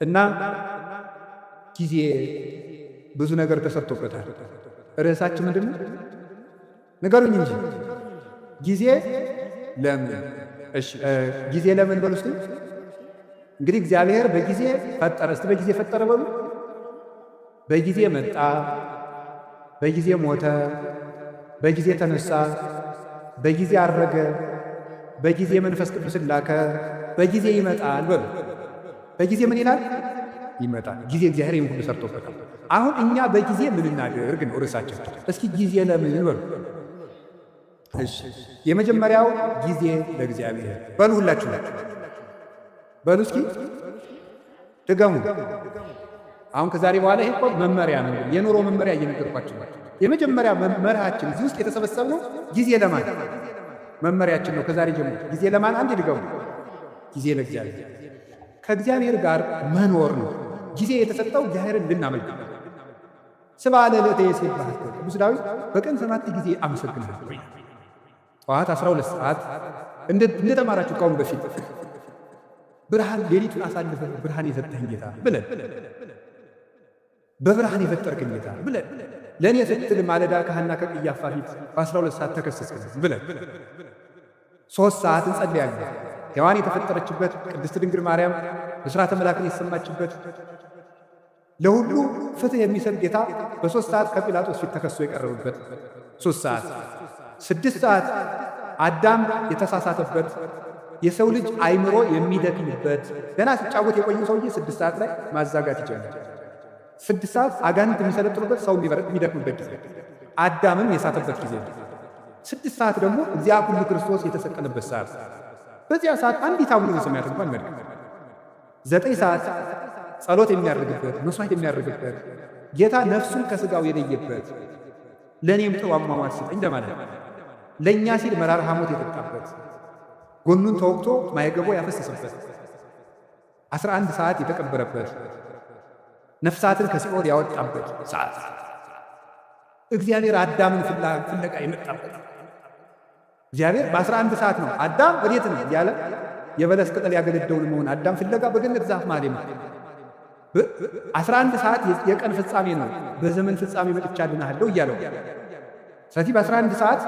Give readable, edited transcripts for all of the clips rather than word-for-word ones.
እና ጊዜ ብዙ ነገር ተሰጥቶበታል። ርዕሳችን ምንድን ነው? ንገሩኝ እንጂ ጊዜ ለምን? እሺ ጊዜ ለምን በሉ እስቲ። እንግዲህ እግዚአብሔር በጊዜ ፈጠረ። እስቲ በጊዜ ፈጠረ በሉ። በጊዜ መጣ፣ በጊዜ ሞተ፣ በጊዜ ተነሳ፣ በጊዜ አረገ፣ በጊዜ መንፈስ ቅዱስን ላከ፣ በጊዜ ይመጣል በሉ። በጊዜ ምን ይላል? ይመጣል። ጊዜ እግዚአብሔር ይህን ሁሉ ሰርቶበታል። አሁን እኛ በጊዜ ምን እናድርግ ነው ርዕሳችን። እስኪ ጊዜ ለምን በሉ። እሺ የመጀመሪያው ጊዜ ለእግዚአብሔር በሉ። ሁላችሁ በሉ እስኪ ድገሙ። አሁን ከዛሬ በኋላ ይሄ እኮ መመሪያ ነው፣ የኑሮ መመሪያ እየነገርኳችሁ ነው። የመጀመሪያ መመሪያችን እዚህ ውስጥ የተሰበሰብነው ጊዜ ለማን መመሪያችን ነው። ከዛሬ ጀምሮ ጊዜ ለማን? አንድ ድገሙ። ጊዜ ለእግዚአብሔር። ከእግዚአብሔር ጋር መኖር ነው። ጊዜ የተሰጠው እግዚአብሔርን እንድናመልክ። ስብሐ ለዕለተ ይሴብሐ ቅዱስ ዳዊት በቀን 7 ጊዜ አመሰግናለሁ። ጠዋት 12 ሰዓት እንደተማራችሁ ከአሁን በፊት ብርሃን ሌሊቱን አሳልፈ ብርሃን የሰጠኝ ጌታ ብለን በብርሃን የፈጠርከኝ ጌታ ብለን ለእኔ ስትል ማለዳ ከሐና ከቀያፋ ፊት በ12 ሰዓት ተከሰስክ ብለን 3 ሰዓት እንጸልያለን። ሔዋን የተፈጠረችበት ቅድስት ድንግል ማርያም ብስራተ መላክን የተሰማችበት ለሁሉ ፍትሕ የሚሰጥ ጌታ በ3 ሰዓት ከጲላጦስ ፊት ተከሶ የቀረበበት 3 ሰዓት 6 ሰዓት አዳም የተሳሳተበት የሰው ልጅ አይምሮ የሚደክምበት ገና ሲጫወት የቆዩ ሰውዬ 6 ሰዓት ላይ ማዛጋት ይጀምራል። 6 ሰዓት አጋንንት የሚሰለጥኑበት ሰው የሚደክምበት ጊዜ አዳምም የሳተበት ጊዜ 6 ሰዓት ደግሞ እግዚአብሔር ሁሉ ክርስቶስ የተሰቀለበት ሰዓት። በዚያ ሰዓት አንዲት አቡነ ዘበሰማያት እንኳን መልክ 9 ሰዓት ጸሎት የሚያደርግበት መስዋዕት የሚያደርግበት ጌታ ነፍሱን ከሥጋው የለየበት ለእኔም ጥሩ አሟሟት ስጠኝ ለማለት ለእኛ ሲል መራራ ሐሞት የጠጣበት ጎኑን ተወግቶ ማየገቦ ያፈሰሰበት 11 ሰዓት የተቀበረበት ነፍሳትን ከሲኦል ያወጣበት ሰዓት እግዚአብሔር አዳምን ፍለጋ የመጣበት እግዚአብሔር በ11 ሰዓት ነው አዳም ወዴት ነው እያለ የበለስ ቅጠል ያገለደውን መሆን አዳም ፍለጋ በገነት ዛፍ ማሌማ 11 ሰዓት የቀን ፍጻሜ ነው። በዘመን ፍጻሜ መጥቻለሁ እያለው ስለዚህ በ11 ሰዓት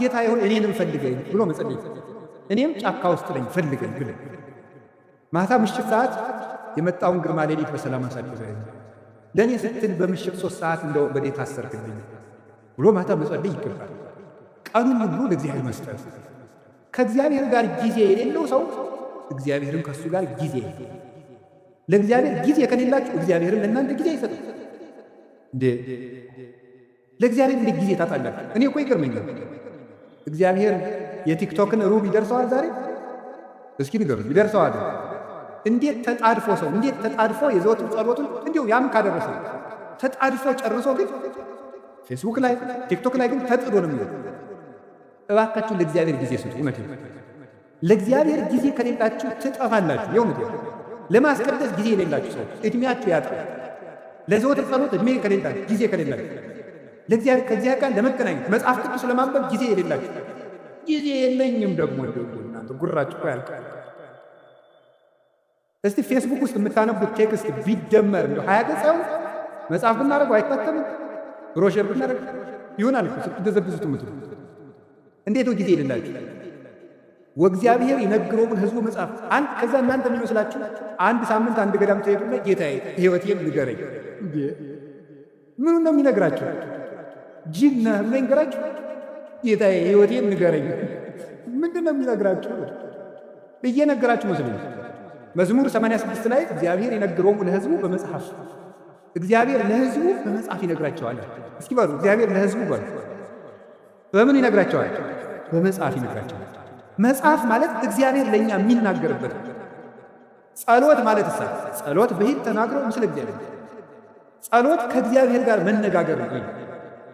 ጌታ ይሁን እኔንም ፈልገኝ ብሎ መጸለይ፣ እኔም ጫካ ውስጥ ነኝ ፈልገኝ ብሎ ማታ ምሽት ሰዓት የመጣውን ግርማ ሌሊት በሰላም አሳልፈኝ ለእኔ ስትል በምሽት 3 ሰዓት እንደው በዴት ታሰርክልኝ ብሎ ማታ መጸለይ ይገባል። ቀኑን ሁሉ ለእግዚአብሔር መስጠት። ከእግዚአብሔር ጋር ጊዜ የሌለው ሰው እግዚአብሔርም ከእሱ ጋር ጊዜ ለእግዚአብሔር ጊዜ ከሌላችሁ እግዚአብሔርን ለእናንተ ጊዜ አይሰጥም እንዴ? ለእግዚአብሔር እንዴት ጊዜ ታጣላችሁ? እኔ እኮ ይገርመኛል። እግዚአብሔር የቲክቶክን ሩብ ይደርሰዋል ዛሬ? እስኪ ንገሩ፣ ይደርሰዋል? እንዴት ተጣድፎ ሰው እንዴት ተጣድፎ የዘወትር ጸሎቱን እንዲሁ ያም ካደረሰ ተጣድፎ ጨርሶ ግን ፌስቡክ ላይ ቲክቶክ ላይ ግን ተጥዶ ነው የሚለው። እባካችሁ ለእግዚአብሔር ጊዜ ስጡ። እውነት ለእግዚአብሔር ጊዜ ከሌላችሁ ትጠፋላችሁ። የእውነት ለማስቀደስ ጊዜ የሌላችሁ ሰው እድሜያችሁ ያጥራል። ለዘወትር ጸሎት እድሜ ከሌላችሁ ጊዜ ከሌላችሁ ለእግዚአብሔር ከእግዚአብሔር ጋር ለመገናኘት መጽሐፍ ቅዱስ ለማንበብ ጊዜ የሌላችሁ ጊዜ የለኝም ደግሞ እናንተ ጉራችሁ ያልቃል። እስቲ ፌስቡክ ውስጥ የምታነቡት ቴክስት ቢደመር እንደው 20 ገጽ ያው መጽሐፍ ብናደርገው አይታተምም። ብሮሸር ብናደርግ ይሆናል እኮ ስትደዘብዙት ምትሉ እንዴት ነው ጊዜ የሌላችሁ? ወእግዚአብሔር ይነግሮም ሕዝቡ መጽሐፍ አንድ ከዛ እናንተ የሚመስላችሁ አንድ ሳምንት አንድ ገዳም ትሄዱና ጌታዬ ሕይወቴን ንገረኝ እንዴ ምኑ ነው የሚነግራችሁ? ጅል ነህ ብሎ ይንገራችሁ? ጌታዬ ሕይወቴን ንገረኝ ምንድን ነው የሚነግራችሁ? እየነገራችሁ መስለኝ። መዝሙር 86 ላይ እግዚአብሔር ይነግሮም ለሕዝቡ በመጽሐፍ እግዚአብሔር ለሕዝቡ በመጽሐፍ ይነግራቸዋል። እስኪ በሉ እግዚአብሔር ለሕዝቡ በሉ በምን ይነግራቸዋል? በመጽሐፍ ይነግራቸዋል። መጽሐፍ ማለት እግዚአብሔር ለእኛ የሚናገርበት። ጸሎት ማለት እሳ ጸሎት በሂድ ተናግሮ ምስለ እግዚአብሔር ጸሎት ከእግዚአብሔር ጋር መነጋገር ነው።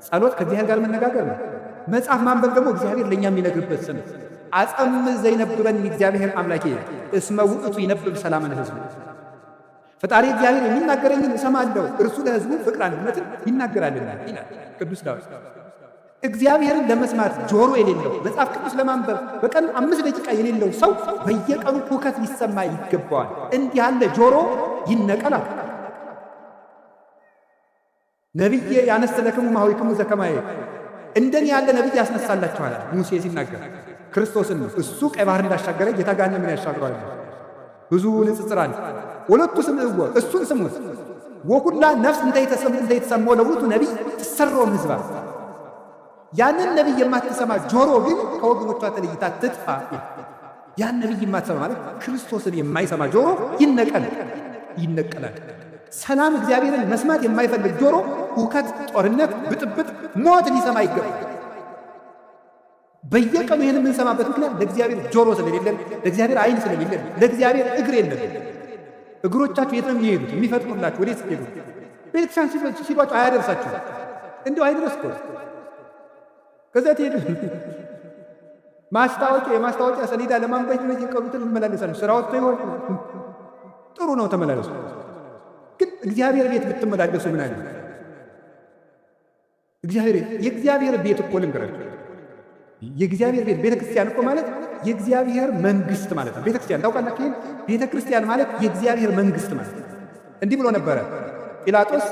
ጸሎት ከእግዚአብሔር ጋር መነጋገር ነው። መጽሐፍ ማንበብ ደግሞ እግዚአብሔር ለእኛ የሚነግርበት ስም አጸም ዘይነብበን እግዚአብሔር አምላኬ እስመ ውእቱ ይነብብ ሰላም ለሕዝቡ። ፈጣሪ እግዚአብሔር የሚናገረኝን እሰማለሁ እርሱ ለሕዝቡ ፍቅር አንድነትን ይናገራልና ይላል ቅዱስ ዳዊት። እግዚአብሔርን ለመስማት ጆሮ የሌለው መጽሐፍ ቅዱስ ለማንበብ በቀን 5 ደቂቃ የሌለው ሰው በየቀኑ ሁከት ሊሰማ ይገባዋል። እንዲህ ያለ ጆሮ ይነቀላል። ነቢዬ ያነስተለክሙ ማኅበዊክሙ ዘከማየ እንደኔ ያለ ነቢይ ያስነሳላችኋል ሙሴ ሲናገር ክርስቶስን እሱ ቀይ ባህር እንዳሻገረ ጌታ ገሃነምን ያሻግረዋል። ብዙ ንጽጽር አለ። ወለቱ ስምዕዎ እሱን ስሙት። ወኩላ ነፍስ እንተይተሰምዖ ለውእቱ ነቢይ ትሰረው ሕዝባ ያንን ነቢይ የማትሰማ ጆሮ ግን ከወገኖቿ ተለይታ ትጥፋ። ያን ነቢይ የማትሰማ ማለት ክርስቶስን የማይሰማ ጆሮ ይነቀላል። ሰላም እግዚአብሔርን መስማት የማይፈልግ ጆሮ ሁከት፣ ጦርነት፣ ብጥብጥ፣ ሞት ሊሰማ ይገባል። በየቀኑ ይህን የምንሰማበት ምክንያት ለእግዚአብሔር ጆሮ ስለሌለን፣ ለእግዚአብሔር ዓይን ስለሌለን፣ ለእግዚአብሔር እግር የለን። እግሮቻችሁ የት ነው የሚሄዱት? የሚፈጥኑላችሁ ወዴት ስትሄዱ? ቤተክርስቲያን ሲሏችሁ አያደርሳችሁ። እንዲሁ አይደረስ እኮ ከዛ ትሄዱ የማስታወቂያ ሰሌዳ ለማንበብ የቀሩትን እንመላለሳለን። ስራዎች ይሆን ጥሩ ነው፣ ተመላለሱ። ግን እግዚአብሔር ቤት ብትመላለሱ ምን አለ? የእግዚአብሔር ቤት እኮ ልንገራችሁ፣ የእግዚአብሔር ቤት ቤተክርስቲያን እኮ ማለት የእግዚአብሔር መንግስት ማለት ነው። ቤተክርስቲያን ታውቃላችሁ? ቤተክርስቲያን ማለት የእግዚአብሔር መንግስት ማለት ነው። እንዲህ ብሎ ነበረ ጲላጦስ፣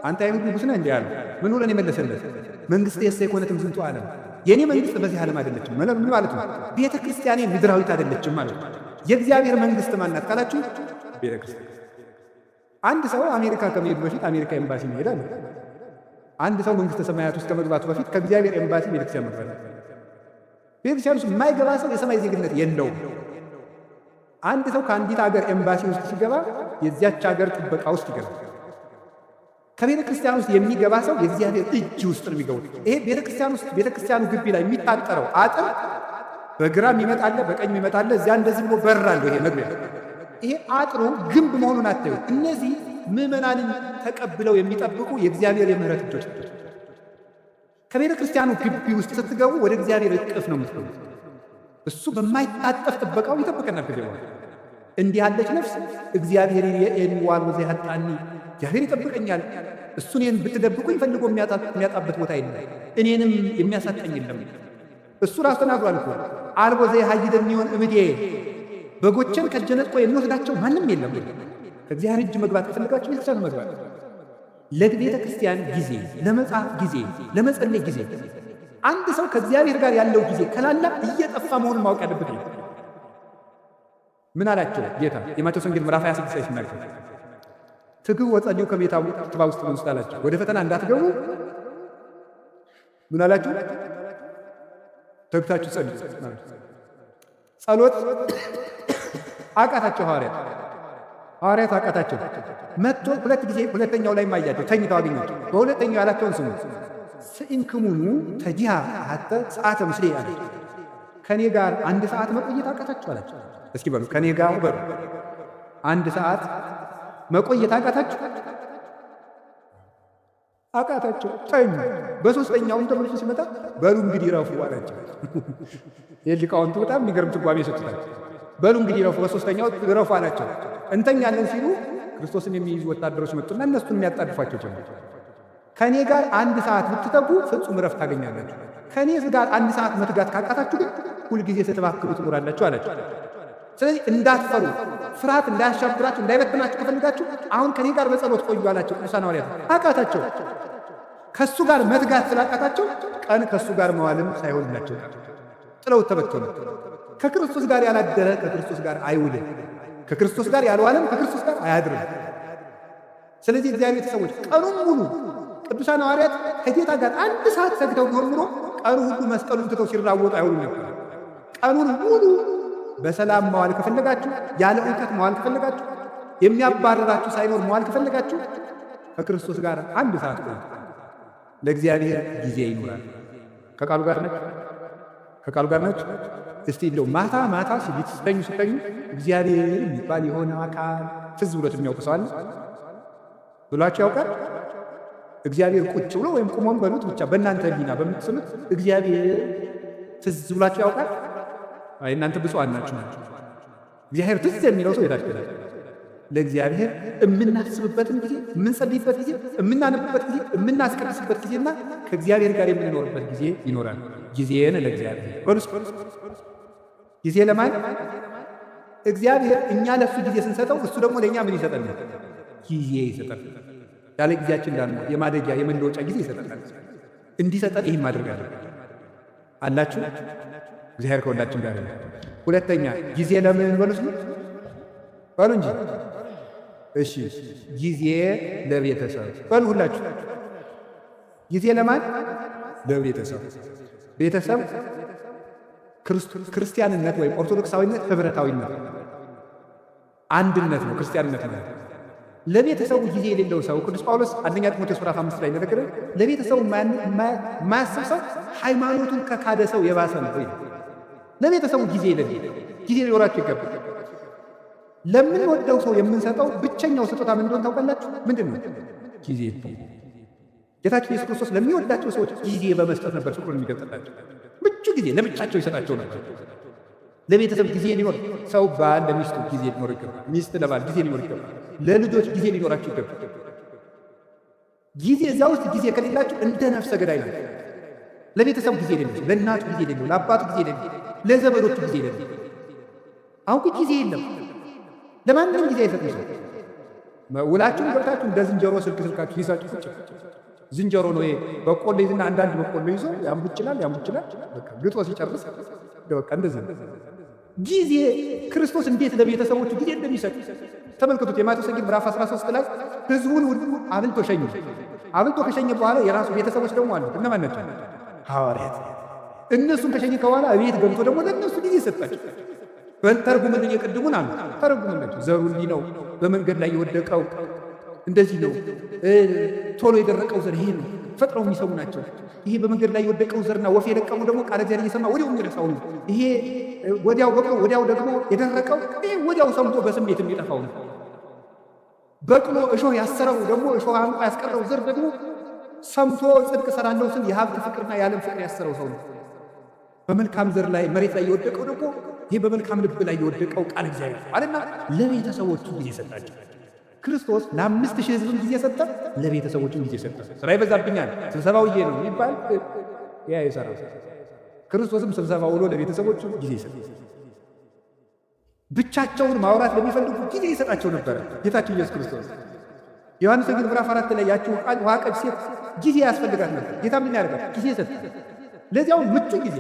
አንተ አይሁድ ንጉሥ ነህ እንዲህ አለው። ምን ብሎ ነው የመለሰለት? መንግሥቴ የኮነትም ዝንቱ ዓለም፣ የእኔ መንግስት በዚህ ዓለም አይደለችም። ምን ማለት ነው? ቤተክርስቲያኔ ምድራዊት አይደለችም ማለት ነው። የእግዚአብሔር መንግስት ማናት ካላችሁ ቤተክርስቲያን። አንድ ሰው አሜሪካ ከመሄዱ በፊት አሜሪካ ኤምባሲ መሄድ አለ። አንድ ሰው መንግስተ ሰማያት ውስጥ ከመግባቱ በፊት ከእግዚአብሔር ኤምባሲ ቤተክርስቲያን መግባት። ቤተክርስቲያን ውስጥ የማይገባ ሰው የሰማይ ዜግነት የለውም። አንድ ሰው ከአንዲት ሀገር ኤምባሲ ውስጥ ሲገባ የዚያች ሀገር ጥበቃ ውስጥ ይገባል። ከቤተ ክርስቲያን ውስጥ የሚገባ ሰው የእግዚአብሔር እጅ ውስጥ ነው የሚገቡት። ይሄ ቤተክርስቲያኑ ግቢ ላይ የሚታጠረው አጥር በግራም ይመጣለ በቀኝ ይመጣለ። እዚያ እንደዚህ ብሎ በራለሁ። ይሄ መግቢያ ይሄ አጥሩ ግንብ መሆኑን አታዩ። እነዚህ ምዕመናንን ተቀብለው የሚጠብቁ የእግዚአብሔር የምህረት እጆች ናቸው። ከቤተ ክርስቲያኑ ግቢ ውስጥ ስትገቡ ወደ እግዚአብሔር እቅፍ ነው የምትገቡት። እሱ በማይታጠፍ ጥበቃው ይጠብቀናል። ከዚህ በኋላ እንዲህ ያለች ነፍስ እግዚአብሔር የኤንዋል ወዘ ያጣኒ እግዚአብሔር ይጠብቀኛል። እሱን እኔን ብትደብቁኝ ፈልጎ የሚያጣበት ቦታ የለም፣ እኔንም የሚያሳጠኝ የለም። እሱ ራሱ ተናግሯል እኮ አልቦ ዘያሃይደኒ እምኔ በጎቼን ከእጄ ነጥቆ የሚወስዳቸው ማንም የለም። ከእግዚአብሔር እጅ መግባት ከፈለጋችሁ ቤተክርስቲያን መግባት። ለቤተ ክርስቲያን ጊዜ፣ ለመጽሐፍ ጊዜ፣ ለመጸለይ ጊዜ። አንድ ሰው ከእግዚአብሔር ጋር ያለው ጊዜ ከላላ እየጠፋ መሆኑን ማወቅ ያለበት ነው። ምን አላቸው ጌታ? የማቴዎስ ወንጌል ምዕራፍ 26 ላይ ሲናገር ትግቡ ወጸልዩ ከመ ይትባኡ ውስጥ መንግሥት አላቸው። ወደ ፈተና እንዳትገቡ ምን አላችሁ? ተግታችሁ ጸልዩ። ጸሎት አቃታቸው። ሐዋርያት አቃታቸው። መጥቶ ሁለት ጊዜ ሁለተኛው ላይ ማያቸው ተኝተው አገኛቸው። በሁለተኛው ያላቸውን ስሙ። ስኢንክሙኑ ተጂሃ አሐተ ሰዓተ ምስሌ አለ። ከኔ ጋር አንድ ሰዓት መቆየት አቃታችሁ አላቸው። እስኪ በሉ ከኔ ጋር በሉ አንድ ሰዓት መቆየት አቃታችሁ? አቃታቸው። ተኙ። በሶስተኛውም ተመልሶ ሲመጣ በሉ እንግዲህ ረፉ አላቸው። የሊቃውንቱ በጣም የሚገርም ትርጓሜ ይሰጡታል። በሉ እንግዲህ ረፉ፣ በሶስተኛው ረፉ አላቸው። እንተኛለን ሲሉ ክርስቶስን የሚይዙ ወታደሮች መጡና እነሱን የሚያጣድፏቸው ጀመሩ። ከኔ ጋር አንድ ሰዓት ብትተጉ ፍጹም ረፍት ታገኛላችሁ። ከኔ ጋር አንድ ሰዓት መትጋት ካቃታችሁ ግን ሁልጊዜ ስትባክሩ ትኖራላችሁ አላቸው። ስለዚህ እንዳትፈሩ፣ ፍርሃት እንዳያሻግራችሁ፣ እንዳይበትናችሁ ከፈልጋችሁ አሁን ከኔ ጋር በጸሎት ቆዩ አላቸው። ቅዱሳን ሐዋርያት አቃታቸው። ከሱ ጋር መትጋት ስላቃታቸው ቀን ከሱ ጋር መዋልም ሳይሆንላቸው ጥለው ተበተኑ። ከክርስቶስ ጋር ያላደረ ከክርስቶስ ጋር አይውልም፣ ከክርስቶስ ጋር ያልዋለም ከክርስቶስ ጋር አያድርም። ስለዚህ እግዚአብሔር ቤተሰቦች ቀኑን ሙሉ ቅዱሳን ሐዋርያት ከጌታ ጋር አንድ ሰዓት ሰግደው ቢሆን ኖሮ ቀኑ ሁሉ መስቀሉን ትተው ሲራወጡ አይውሉም ነበር። ቀኑን ሙሉ በሰላም መዋል ከፈለጋችሁ፣ ያለ እውቀት መዋል ከፈለጋችሁ፣ የሚያባረራችሁ ሳይኖር መዋል ከፈለጋችሁ ከክርስቶስ ጋር አንድ ሰዓት ቆዩ። ለእግዚአብሔር ጊዜ ይኖራል። ከቃሉ ጋር ነች፣ ከቃሉ ጋር ነች። እስቲ እንደው ማታ ማታ ስተኙ እግዚአብሔር የሚባል የሆነ አካል ትዝ ብሎት የሚያውቅ ሰው አለ ብሏችሁ ያውቃል? እግዚአብሔር ቁጭ ብሎ ወይም ቁሞም በሉት ብቻ በእናንተ ሕሊና በምትስሉት እግዚአብሔር ትዝ ብሏችሁ ያውቃል? አይ እናንተ ብፁዓን ናችሁ። እግዚአብሔር ትዝ የሚለው ሰው ይታደላል። ለእግዚአብሔር የምናስብበትን ጊዜ፣ የምንጸልይበት ጊዜ፣ የምናነብበት ጊዜ፣ የምናስቀድስበት ጊዜና ከእግዚአብሔር ጋር የምንኖርበት ጊዜ ይኖራል። ጊዜን ለእግዚአብሔር በሉስ። ጊዜ ለማን? እግዚአብሔር እኛ ለሱ ጊዜ ስንሰጠው እሱ ደግሞ ለእኛ ምን ይሰጠናል? ጊዜ ይሰጠናል። ያለ ጊዜያችን እንዳንሞት የማደጊያ የመለወጫ ጊዜ ይሰጠናል። እንዲሰጠን ይህን ማድረግ አላችሁ። እግዚአብሔር ከሁላችን ጋር ነው። ሁለተኛ ጊዜ ለምን በሉት በሉ እንጂ እሺ፣ ጊዜ ለቤተሰብ በሉ ሁላችሁ። ጊዜ ለማን? ለቤተሰብ። ቤተሰብ ክርስቲያንነት ወይም ኦርቶዶክሳዊነት ህብረታዊነት አንድነት ነው። ክርስቲያንነት ነው። ለቤተሰቡ ጊዜ የሌለው ሰው ቅዱስ ጳውሎስ አንደኛ ጢሞቴዎስ ምዕራፍ 5 ላይ እንደነገረን ለቤተሰቡ የማያስብ ሰው ሃይማኖቱን ከካደ ሰው የባሰ ነው። ለቤተሰቡ ጊዜ የሌለው ጊዜ ሊኖራችሁ ይገባል። ለምንወደው ሰው የምንሰጠው ብቸኛው ስጦታ ምን እንደሆነ ታውቃላችሁ? ምንድን ነው? ጊዜ። ጌታችን ኢየሱስ ክርስቶስ ለሚወዳቸው ሰዎች ጊዜ በመስጠት ነበር ፍቅሩን የሚገልጽላቸው። ምቹ ጊዜ ለብቻቸው ይሰጣቸው ነበር። ለቤተሰብ ጊዜ ሊኖር ሰው ባል ለሚስቱ ጊዜ ሊኖር ይገባል። ሚስት ለባል ጊዜ ሊኖር ይገባል። ለልጆች ጊዜ ሊኖራቸው ይገባል። ጊዜ እዛ ውስጥ ጊዜ ከሌላችሁ እንደ ነፍሰ ገዳይ ነው። ለቤተሰብ ጊዜ የሌለው፣ ለእናቱ ጊዜ የሌለው፣ ለአባቱ ጊዜ የሌለው፣ ለዘመዶቹ ጊዜ የሌለው። አሁን ጊዜ የለም። ለማንም ጊዜ አይሰጥም ሰው። ውላችሁን ገብታችሁ እንደ ዝንጀሮ ስልካችሁ ይዛችሁ ቁጭ። ዝንጀሮ ነው በቆሎ ይዝና አንዳንድ በቆሎ ይዞ ያምቡችላል። በቃ ግጦ ሲጨርስ በቃ እንደዚህ ጊዜ ክርስቶስ እንዴት ለቤተሰቦቹ ጊዜ እንደሚሰጥ ተመልከቱት። የማቴዎስ ወንጌል ምዕራፍ 13 ላይ ሕዝቡን ሁሉ አብልቶ ሸኘ። አብልቶ ከሸኘ በኋላ የራሱ ቤተሰቦች ደግሞ አሉ። እነማን ናቸው? ሐዋርያት። እነሱን ከሸኘ በኋላ ቤት ገብቶ ደግሞ ለእነሱ ጊዜ ሰጣቸው። ተርጉምልኝ የቅድሙን አሉ። ተረጉምላቸው። ዘሩ እንዲህ ነው፣ በመንገድ ላይ የወደቀው እንደዚህ ነው፣ ቶሎ የደረቀው ዘር ይሄ ነው፣ ፈጥረው የሚሰሙ ናቸው። ይሄ በመንገድ ላይ የወደቀው ዘርና ወፍ የለቀሙ ደግሞ ቃለ እግዚአብሔር እየሰማ ወዲያው የሚረሳው ነው። ይሄ ወዲያው በቅሎ ወዲያው ደግሞ የደረቀው ይሄ ወዲያው ሰምቶ በስሜት የሚጠፋው ነው። በቅሎ እሾህ ያሰረው ደግሞ እሾህ አንቆ ያስቀረው ዘር ደግሞ ሰምቶ ጽድቅ እሰራለሁ ስል የሀብት ፍቅርና የዓለም ፍቅር ያሰረው ሰው ነው። በመልካም ዘር ላይ መሬት ላይ የወደቀው ደግሞ ይህ በመልካም ልብ ላይ የወደቀው ቃል እግዚአብሔር አለና ለቤተሰቦቹ ጊዜ ሰጣቸው። ክርስቶስ ለ5000 ሕዝብም ጊዜ ሰጠ፣ ለቤተሰቦቹም ጊዜ ሰጠ። ስራ ይበዛብኛል ስብሰባው ይሄ ነው የሚባል ያ የሰራው ክርስቶስም ስብሰባ ውሎ ለቤተሰቦቹ ጊዜ ሰጠ። ብቻቸውን ማውራት ለሚፈልጉ ጊዜ ይሰጣቸው ነበር ጌታችን ኢየሱስ ክርስቶስ። ዮሐንስ ወንጌል ምዕራፍ 4 ላይ ያቺው ውሃ ቀጅ ሴት ጊዜ ያስፈልጋት ነበር። ጌታ ምን ያደርጋል? ጊዜ ሰጠ። ለዚያው ምቹ ጊዜ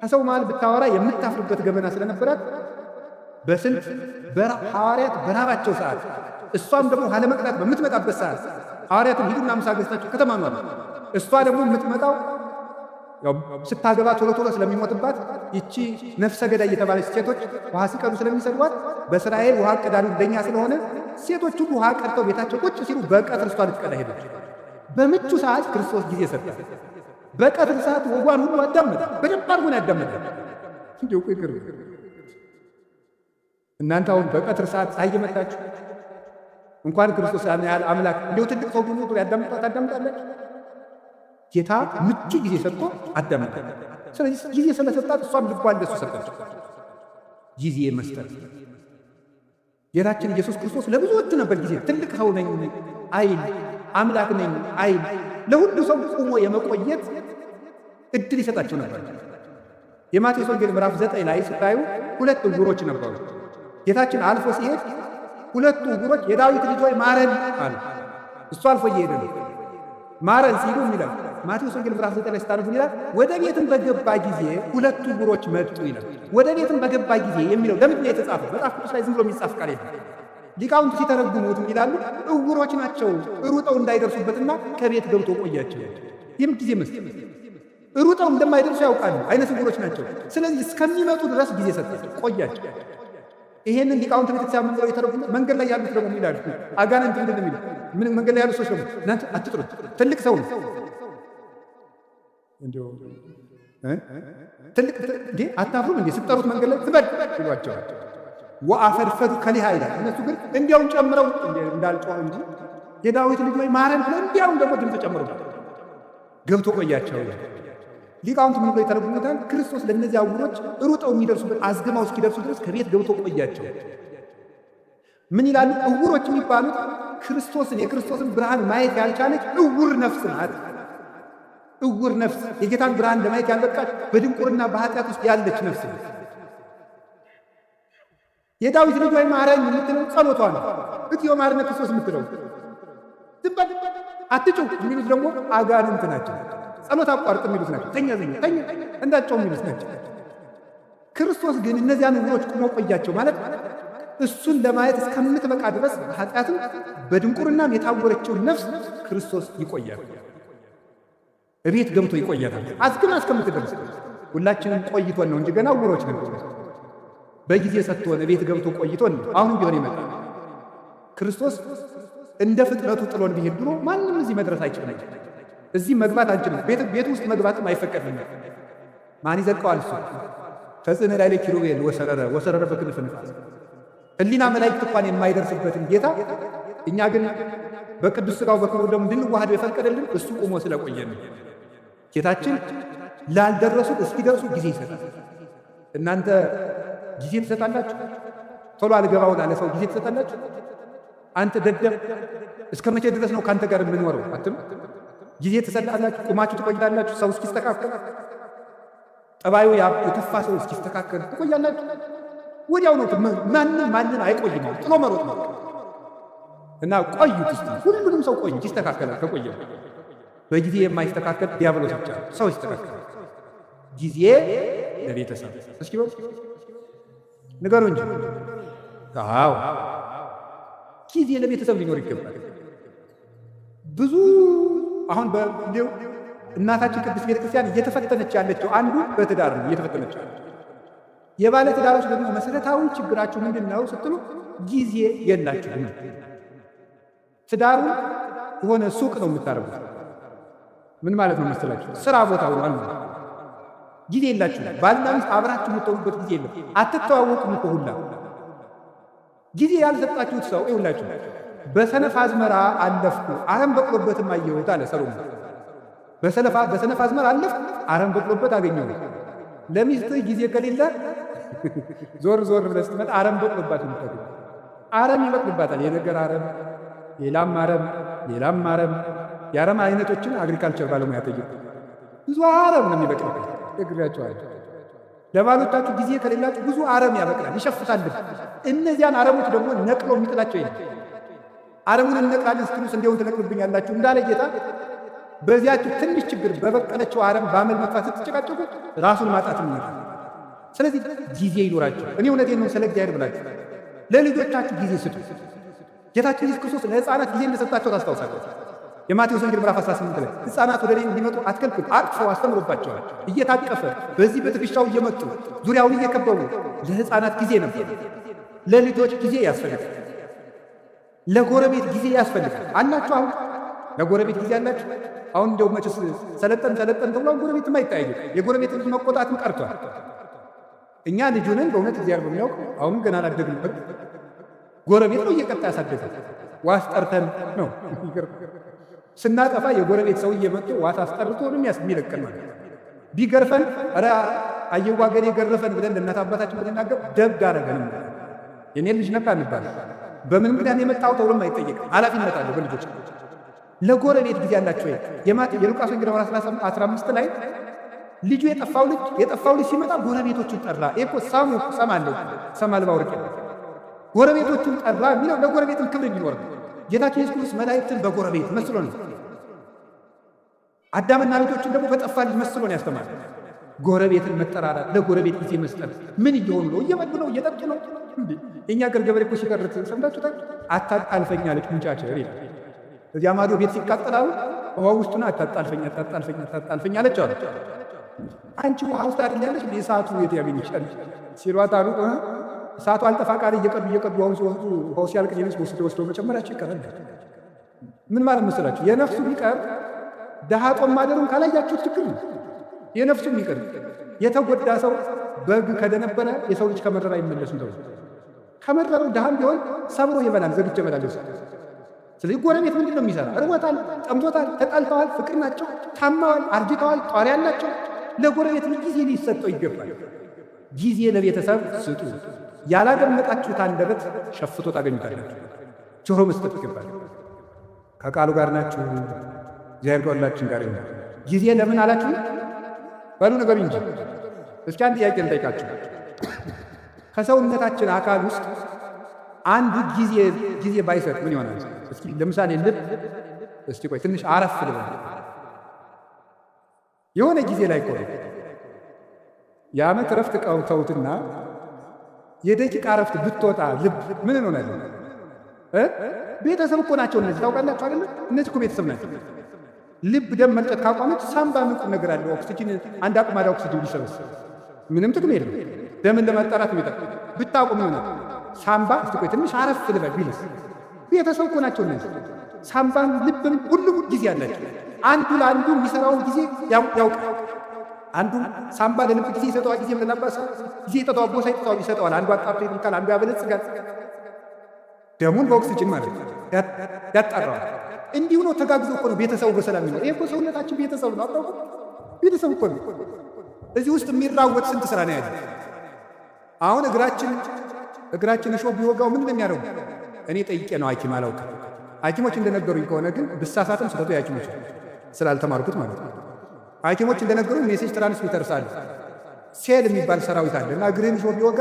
ከሰው መሃል ብታወራ የምታፍርበት ገበና ስለነበራት በስልት ሐዋርያት በራባቸው ሰዓት እሷም ደግሞ ካለመቅጣት በምትመጣበት ሰዓት ሐዋርያትን ሂዱና ምሳ ገዝታችሁ ከተማ ነው አለ። እሷ ደግሞ የምትመጣው ያው ስታገባ ቶሎ ቶሎ ስለሚሞትባት ይቺ ነፍሰ ገዳይ የተባለች ሴቶች ውሃ ሲቀዱ ስለሚሰድቧት በእስራኤል ውሃ ቀዳሉ እንደኛ ስለሆነ ሴቶች ሁሉ ውሃ ቀድተው ቤታቸው ቁጭ ሲሉ በቀትር እሷ ልትቀዳ ሄደች። በምቹ ሰዓት ክርስቶስ ጊዜ ሰጠ። በቀትር ሰዓት ወጓን ሁሉ አዳመጠ። በደንብ አድርጎ ያዳመጠ። እንዲሁ ይቅር እናንተ አሁን በቀትር ሰዓት ፀሐይ እየመታችሁ እንኳን ክርስቶስ ያህል አምላክ እንዲሁ ትልቅ ሰው ሁሉ ታዳምጣለች። ጌታ ምቹ ጊዜ ሰጥቶ አዳመጠ። ስለዚህ ጊዜ ስለሰጣት እሷም ልቧን እንደሱ ሰጠች። ጊዜ መስጠት ጌታችን ኢየሱስ ክርስቶስ ለብዙዎቹ ነበር ጊዜ። ትልቅ ሰው ነኝ አይል፣ አምላክ ነኝ አይል፣ ለሁሉ ሰው ቆሞ የመቆየት እድል ይሰጣቸው ነበር። የማቴዎስ ወንጌል ምዕራፍ 9 ላይ ስታዩ 2 ዕውሮች ነበሩ። ጌታችን አልፎ ሲሄድ 2 ዕውሮች የዳዊት ልጅ ሆይ ማረን አሉ። እሱ አልፎ እየሄደ ነው። ማረን ሲሉ ይላል ማቴዎስ ወንጌል ምዕራፍ 9 ላይ ስታነቡ ይላል ወደ ቤትም በገባ ጊዜ 2 ዕውሮች መጡ ይላል። ወደ ቤትም በገባ ጊዜ የሚለው ለምንድን ነው የተጻፈው? መጽሐፍ ቅዱስ ላይ ዝም ብሎ የሚጻፍ ቃል የለም። ሊቃውንቱ ሲተረጉሙት ይላሉ ዕውሮች ናቸው ሩጠው እንዳይደርሱበትና ከቤት ገብቶ ቆያቸው። ይህም ጊዜ መስጠት ሩጠው እንደማይደርሱ ያውቃሉ። አይነ ስውሮች ናቸው። ስለዚህ እስከሚመጡ ድረስ ጊዜ ሰጣቸው፣ ቆያቸው። ይሄንን ሊቃውንት ቤተክርስቲያን ብለው የተረጉሙት። መንገድ ላይ ያሉት ደግሞ ይላሉ አጋንንት ምንድን ነው የሚሉት? ምን መንገድ ላይ ያሉት ሰዎች ደግሞ እናንተ አትጥሩት፣ ትልቅ ሰው ነው እንዴ ትልቅ እንዴ አታፍሩም እንዴ ስትጠሩት መንገድ ላይ ትበል ይሏቸዋል። ወአፈድፈዱ ከሊሃ ይላል። እነሱ ግን እንዲያውም ጨምረው እንዳልጮህ እንጂ የዳዊት ልጅ ወይ ማረን ብለው እንዲያውም ደግሞ ድምፅ ጨምረው ገብቶ ቆያቸው። ሊቃውንት ምን ብለው የተረጉሙታል? ክርስቶስ ለእነዚህ ዕውሮች ሩጠው የሚደርሱበት አዝግማው እስኪደርሱ ድረስ ከቤት ገብቶ ቆያቸው። ምን ይላሉ? ዕውሮች የሚባሉት ክርስቶስን የክርስቶስን ብርሃን ማየት ያልቻለች ዕውር ነፍስ ናት። ዕውር ነፍስ የጌታን ብርሃን ለማየት ያልበቃች በድንቁርና በኃጢአት ውስጥ ያለች ነፍስ ነው። የዳዊት ልጅ ወይ ማረኝ የምትለው ጸሎቷ ነው። እግዚኦ መሐረነ ክርስቶስ የምትለው ትባል አትጩህ የሚሉት ደግሞ አጋንንት ናቸው። ጸሎት አቋርጥ የሚሉት ናቸው። ተኛ እንዳቸው የሚሉት ናቸው። ክርስቶስ ግን እነዚያን ዕውሮች ቁሞ ቆያቸው ማለት እሱን ለማየት እስከምትበቃ ድረስ ኃጢአትም በድንቁርናም የታወረችውን ነፍስ ክርስቶስ ይቆያል። እቤት ገብቶ ይቆያታል። አዝግና እስከምትደርስ ሁላችንም ቆይቶን ነው እንጂ ገና ዕውሮች ነን። በጊዜ ሰጥቶን እቤት ገብቶ ቆይቶን አሁንም ቢሆን ይመጣል። ክርስቶስ እንደ ፍጥረቱ ጥሎን ቢሄድ ድሮ ማንም እዚህ መድረስ አይችልም። እዚህ መግባት አንችልም። ቤት ውስጥ መግባትም አይፈቀድም። ማን ይዘልቀዋል? እሱ ተጽዕነ ላይ ኪሩቤል ወሰረረ በክንፍ ንፋስ ሕሊና መላእክት እንኳን የማይደርስበትን ጌታ እኛ ግን በቅዱስ ሥጋው በክቡር ደሙ እንድንዋሃድ የፈቀደልን እሱ ቆሞ ስለቆየን ጌታችን ላልደረሱት እስኪደርሱ ጊዜ ይሰጣል። እናንተ ጊዜ ትሰጣላችሁ? ቶሎ አልገባው ላለ ሰው ጊዜ ትሰጣላችሁ? አንተ ደደብ እስከ መቼ ድረስ ነው ካንተ ጋር የምንኖረው አትም ጊዜ ትሰጣላችሁ? ቁማችሁ ትቆይታላችሁ? ሰው እስኪስተካከል ጠባዩ የከፋ ሰው እስኪስተካከል ትቆያላችሁ? ወዲያው ነው። ማንን አይቆይም፣ ጥሎ መሮጥ ነው። እና ቆዩት እስቲ ሁሉንም ሰው ቆዩ፣ ይስተካከላል። ከቆየ በጊዜ የማይስተካከል ዲያብሎስ ብቻ ሰው ይስተካከላል። ጊዜ ለቤተሰብ እስኪ በሉ ንገሩ እንጂ። አዎ ጊዜ ለቤተሰብ ሊኖር ይገባል። ብዙ አሁን በእንዲው እናታችን ቅድስት ቤተክርስቲያን እየተፈተነች ያለችው አንዱ በትዳር ነው እየተፈተነች ያለችው። የባለ ትዳሮች ደግሞ መሰረታዊ ችግራችሁ ምንድነው ስትሉ ጊዜ የላችሁም። ትዳሩ የሆነ ሱቅ ነው የምታረጉት። ምን ማለት ነው መሰላችሁ? ስራ ቦታ ሆኗል። ጊዜ የላችሁም። ባልና ሚስት አብራችሁ የምትሆኑበት ጊዜ የለም። አትተዋወቁም እኮ ሁላ። ጊዜ ያልሰጣችሁት ሰው ይውላችሁ። በሰነፍ አዝመራ አለፍኩ አረም በቅሎበትም አየሁት አለ ሰሎሞን። በሰነፍ አዝመራ አለፍኩ አረም በቅሎበት አገኘሁ። ለሚስትህ ጊዜ ከሌለ ዞር ብለህ ስትመጣ አረም በቅሎባት ነው። አረም ይበቅልባታል። የነገር አረም፣ ሌላም አረም። የአረም አይነቶችን አግሪካልቸር ባለሙያ ጠይቁ። ብዙ አረም ነው የሚበቅልበት። እግሪያቸዋለሁ። ለባሎቻችሁ ጊዜ ከሌላችሁ ብዙ አረም ያበቅላል፣ ይሸፍታል። እነዚያን አረሞች ደግሞ ነቅሎ የሚጥላቸው የለም። አረሙን እነቅላለን ስትሉስ እንዲሁን ትነቅሉብኛላችሁ እንዳለ ጌታ በዚያችሁ ትንሽ ችግር በበቀለችው አረም በአመል መጥፋት ስትጨቃጨቁ ራሱን ማጣት ነው። ስለዚህ ጊዜ ይኖራችሁ። እኔ እውነቴን ነው ስለ እግዚአብሔር ብላችሁ ለልጆቻችሁ ጊዜ ስጡ። ጌታችን ኢየሱስ ክርስቶስ ለሕፃናት ጊዜ እንደሰጣቸው ታስታውሳላችሁ። የማቴዎስ ወንጌል ምዕራፍ 18 ላይ ሕፃናት ወደ እኔ እንዲመጡ አትከልክሉ፣ አቅፎ አስተምሮባቸዋል። እየታቀፈ በዚህ በትከሻው እየመጡ ዙሪያውን እየከበቡ ለሕፃናት ጊዜ ነበር። ለልጆች ጊዜ ያስፈልጋል። ለጎረቤት ጊዜ ያስፈልጋል። አላችሁ? አሁን ለጎረቤት ጊዜ አላችሁ? አሁን እንደው መቼስ ሰለጠን ተብሎ ጎረቤትም አይታያየም። የጎረቤት ልጅ መቆጣትም ቀርቷል። እኛ ልጅ ሆነን በእውነት እግዚአብሔር በሚያውቅ አሁንም ገና አላደግንበት ጎረቤት ነው እየቀጣ ያሳደገን። ዋስ ጠርተን ነው ስናጠፋ የጎረቤት ሰው እየመጡ ዋስ አስጠርቶ ነው የሚለቀን ማለት ቢገርፈን ኧረ አየዋ ገሬ ገረፈን ብለን ለእናት አባታችን ብንናገር ደግ አደረገን። የኔ ልጅ ነካ እንባል። በምን ምክንያት የመጣው ተብሎም አይጠየቅም። ኃላፊነት አለ በልጆች። ለጎረቤት ጊዜ አላቸው። የሉቃስ ወንጌል 15 ላይ ልጁ የጠፋው ልጅ ሲመጣ ጎረቤቶቹን ጠራ። እኮ ሰም አልባ ወርቅ ጎረቤቶቹን ጠራ የሚለው ለጎረቤትም ክብር እንዲኖር ነው። ጌታችን ኢየሱስ ክርስቶስ መላእክትን በጎረቤት መስሎ ነው። አዳምና ልጆችን ደግሞ በጠፋ ልጅ መስሎ ነው ያስተማረ። ጎረቤትን መጠራራት፣ ለጎረቤት ጊዜ መስጠት። ምን እየሆኑ ነው? እየበሉ ነው? እየጠጡ ነው? የእኛ አገር ገበሬ እኮ ሲቀርት ሰምታችሁታል። አታጣልፈኛለች ምንጫቸር ይላል። እዚያ ማዶ ቤት ሲቃጠላሉ ውሃ ውስጡን አታጣልፈኝ አለች አለ። አንቺ ውሃ ውስጥ አይደል ያለች እሳቱ የት ያገኝሻል ሲሏት አሉ። እሳቱ አልጠፋ ቃል እየቀዱ ውሃው ሲያልቅ የነፍስ ወስደው መጨመራቸው ይቀራል። ምን ማለት መሰላችሁ? የነፍሱ ቢቀር ድሃ ጦም ማደሩን ካላያችሁት ችግር ነው። የነፍሱ ቢቀር የተጎዳ ሰው በግ ከደነበረ የሰው ልጅ ከመረራ አይመለስም። ተው ከመረረው ድሃም ቢሆን ሰብሮ ይበላል፣ ዘግቼ እበላለሁ። ስለዚህ ጎረቤት ምንድን ነው የሚሰራ? እርቦታል፣ ጠምቶታል፣ ተጣልተዋል፣ ፍቅር ናቸው፣ ታማዋል፣ አርጅተዋል፣ ጧሪ ያላቸው። ለጎረቤት ጊዜ ሊሰጠው ይገባል። ጊዜ ለቤተሰብ ስጡ። ያላደመጣችሁት አንደበት ሸፍቶ ታገኙታላችሁ። ጆሮ መስጠት ይገባል። ከቃሉ ጋር ናችሁ። እግዚአብሔር ከሁላችን ጋር ይሁን። ጊዜ ለምን አላችሁ? በሉ ነገር እንጂ። እስኪ አንድ ጥያቄ እንጠይቃችሁ። ከሰውነታችን አካል ውስጥ አንዱ ጊዜ ባይሰጥ ምን ይሆናል? እስኪ ለምሳሌ ልብ እስቲ ቆይ ትንሽ አረፍ ልበል። የሆነ ጊዜ ላይ ቆይ የዓመት ረፍት ተውትና የደቂቃ ረፍት ብትወጣ ልብ ምን ይሆናል? ቤተሰብ እኮ ናቸው እነዚህ፣ ታውቃላችሁ አይደል? እነዚህ እኮ ቤተሰብ ናቸው። ልብ ደም መልጠት ካቋመች ሳምባ ምን ቁም ነገር አለው? ኦክሲጅን አንድ አቁማዳ ኦክሲጅን ሊሰበስብ ምንም ጥቅም የለም። ደምን ለማጣራት የሚጠቅም ብታቁም ይሆናል። ሳምባ እስቲ ቆይ ትንሽ አረፍ ልበል ቢልስ ቤተሰብ እኮ ናቸው እነዚህ። ሳምባን ልብም ሁሉም ጊዜ አላቸው። አንዱ ለአንዱ የሚሰራውን ጊዜ ያውቃል። አንዱ ሳምባ ለልብ ጊዜ ይሰጠዋል፣ ጊዜ ለናባሳ ጊዜ ይጠጣዋል፣ ቦሳ ይሰጠዋል። አንዱ አጣርቶ ይልካል፣ አንዱ ያበለጽጋል። ደሙን በኦክሲጅን ማለት ያጣራዋል። እንዲሁ ነው። ተጋግዞ እኮ ነው ቤተሰቡ በሰላም ነው። ይሄ እኮ ሰውነታችን ቤተሰብ ነው። አጣው ቤተሰብ እኮ ነው። እዚህ ውስጥ የሚራወጥ ስንት ስራ ነው ያለው። አሁን እግራችን እሾህ ቢወጋው ምንድን ነው የሚያደርጉ? እኔ ጠይቄ ነው ሐኪም አላውቅም። ሐኪሞች እንደነገሩኝ ከሆነ ግን ብሳሳትም ስህተቱ የሐኪሞች ስላልተማርኩት ማለት ነው። ሐኪሞች እንደነገሩኝ ሜሴጅ ትራንስሚተርስ አለ፣ ሴል የሚባል ሰራዊት አለ እና እግርህን እሾህ ቢወጋ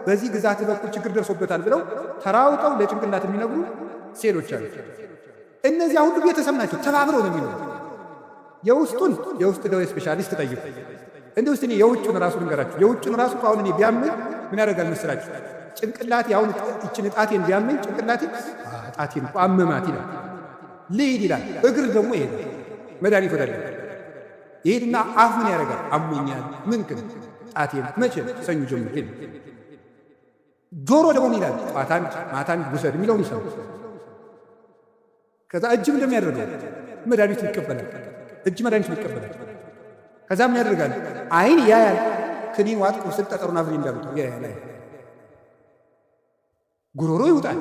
በዚህ ግዛት በኩል ችግር ደርሶበታል ብለው ተራውጠው ለጭንቅላት የሚነግሩ ሴሎች አሉ። እነዚያ ሁሉ ቤተሰብ ናቸው። ተባብረው ነው የሚኖሩት። የውስጥ ደዌ ስፔሻሊስት ጠይቁ። እንደው እስቲ የውጭውን ራሱ ልንገራችሁ። የውጭውን ራሱ አሁን እኔ ቢያመኝ ምን ያደርጋል መስላችሁ? ጭንቅላቴ አሁን እችን ጣቴን ቢያመኝ ጭንቅላቴ ጣቴን እኮ አመማት ይላል፣ ልሂድ ይላል። እግር ደግሞ ይሄዳል መድኃኒት ወዳለ ይሄድና አፍ ምን ያደርጋል? አሞኛል ምን ግን ጣቴን መቼ ሰኞ ጀምሮ ሄድ። ጆሮ ደግሞ ምን ይላል? ማታን ውሰድ የሚለውን ይሰማል። ከዛ እጅም እንደሚያደርገው መድኃኒቱን ይቀበላል። እጅ መድኃኒቱን ይቀበላል። ከዛ ምን ያደርጋል? አይን ያያል። ክኒን ዋጥ ቁስል ጠጠሩን አብሬ እንዳሉት ያያል። ጉሮሮ ይውጣል።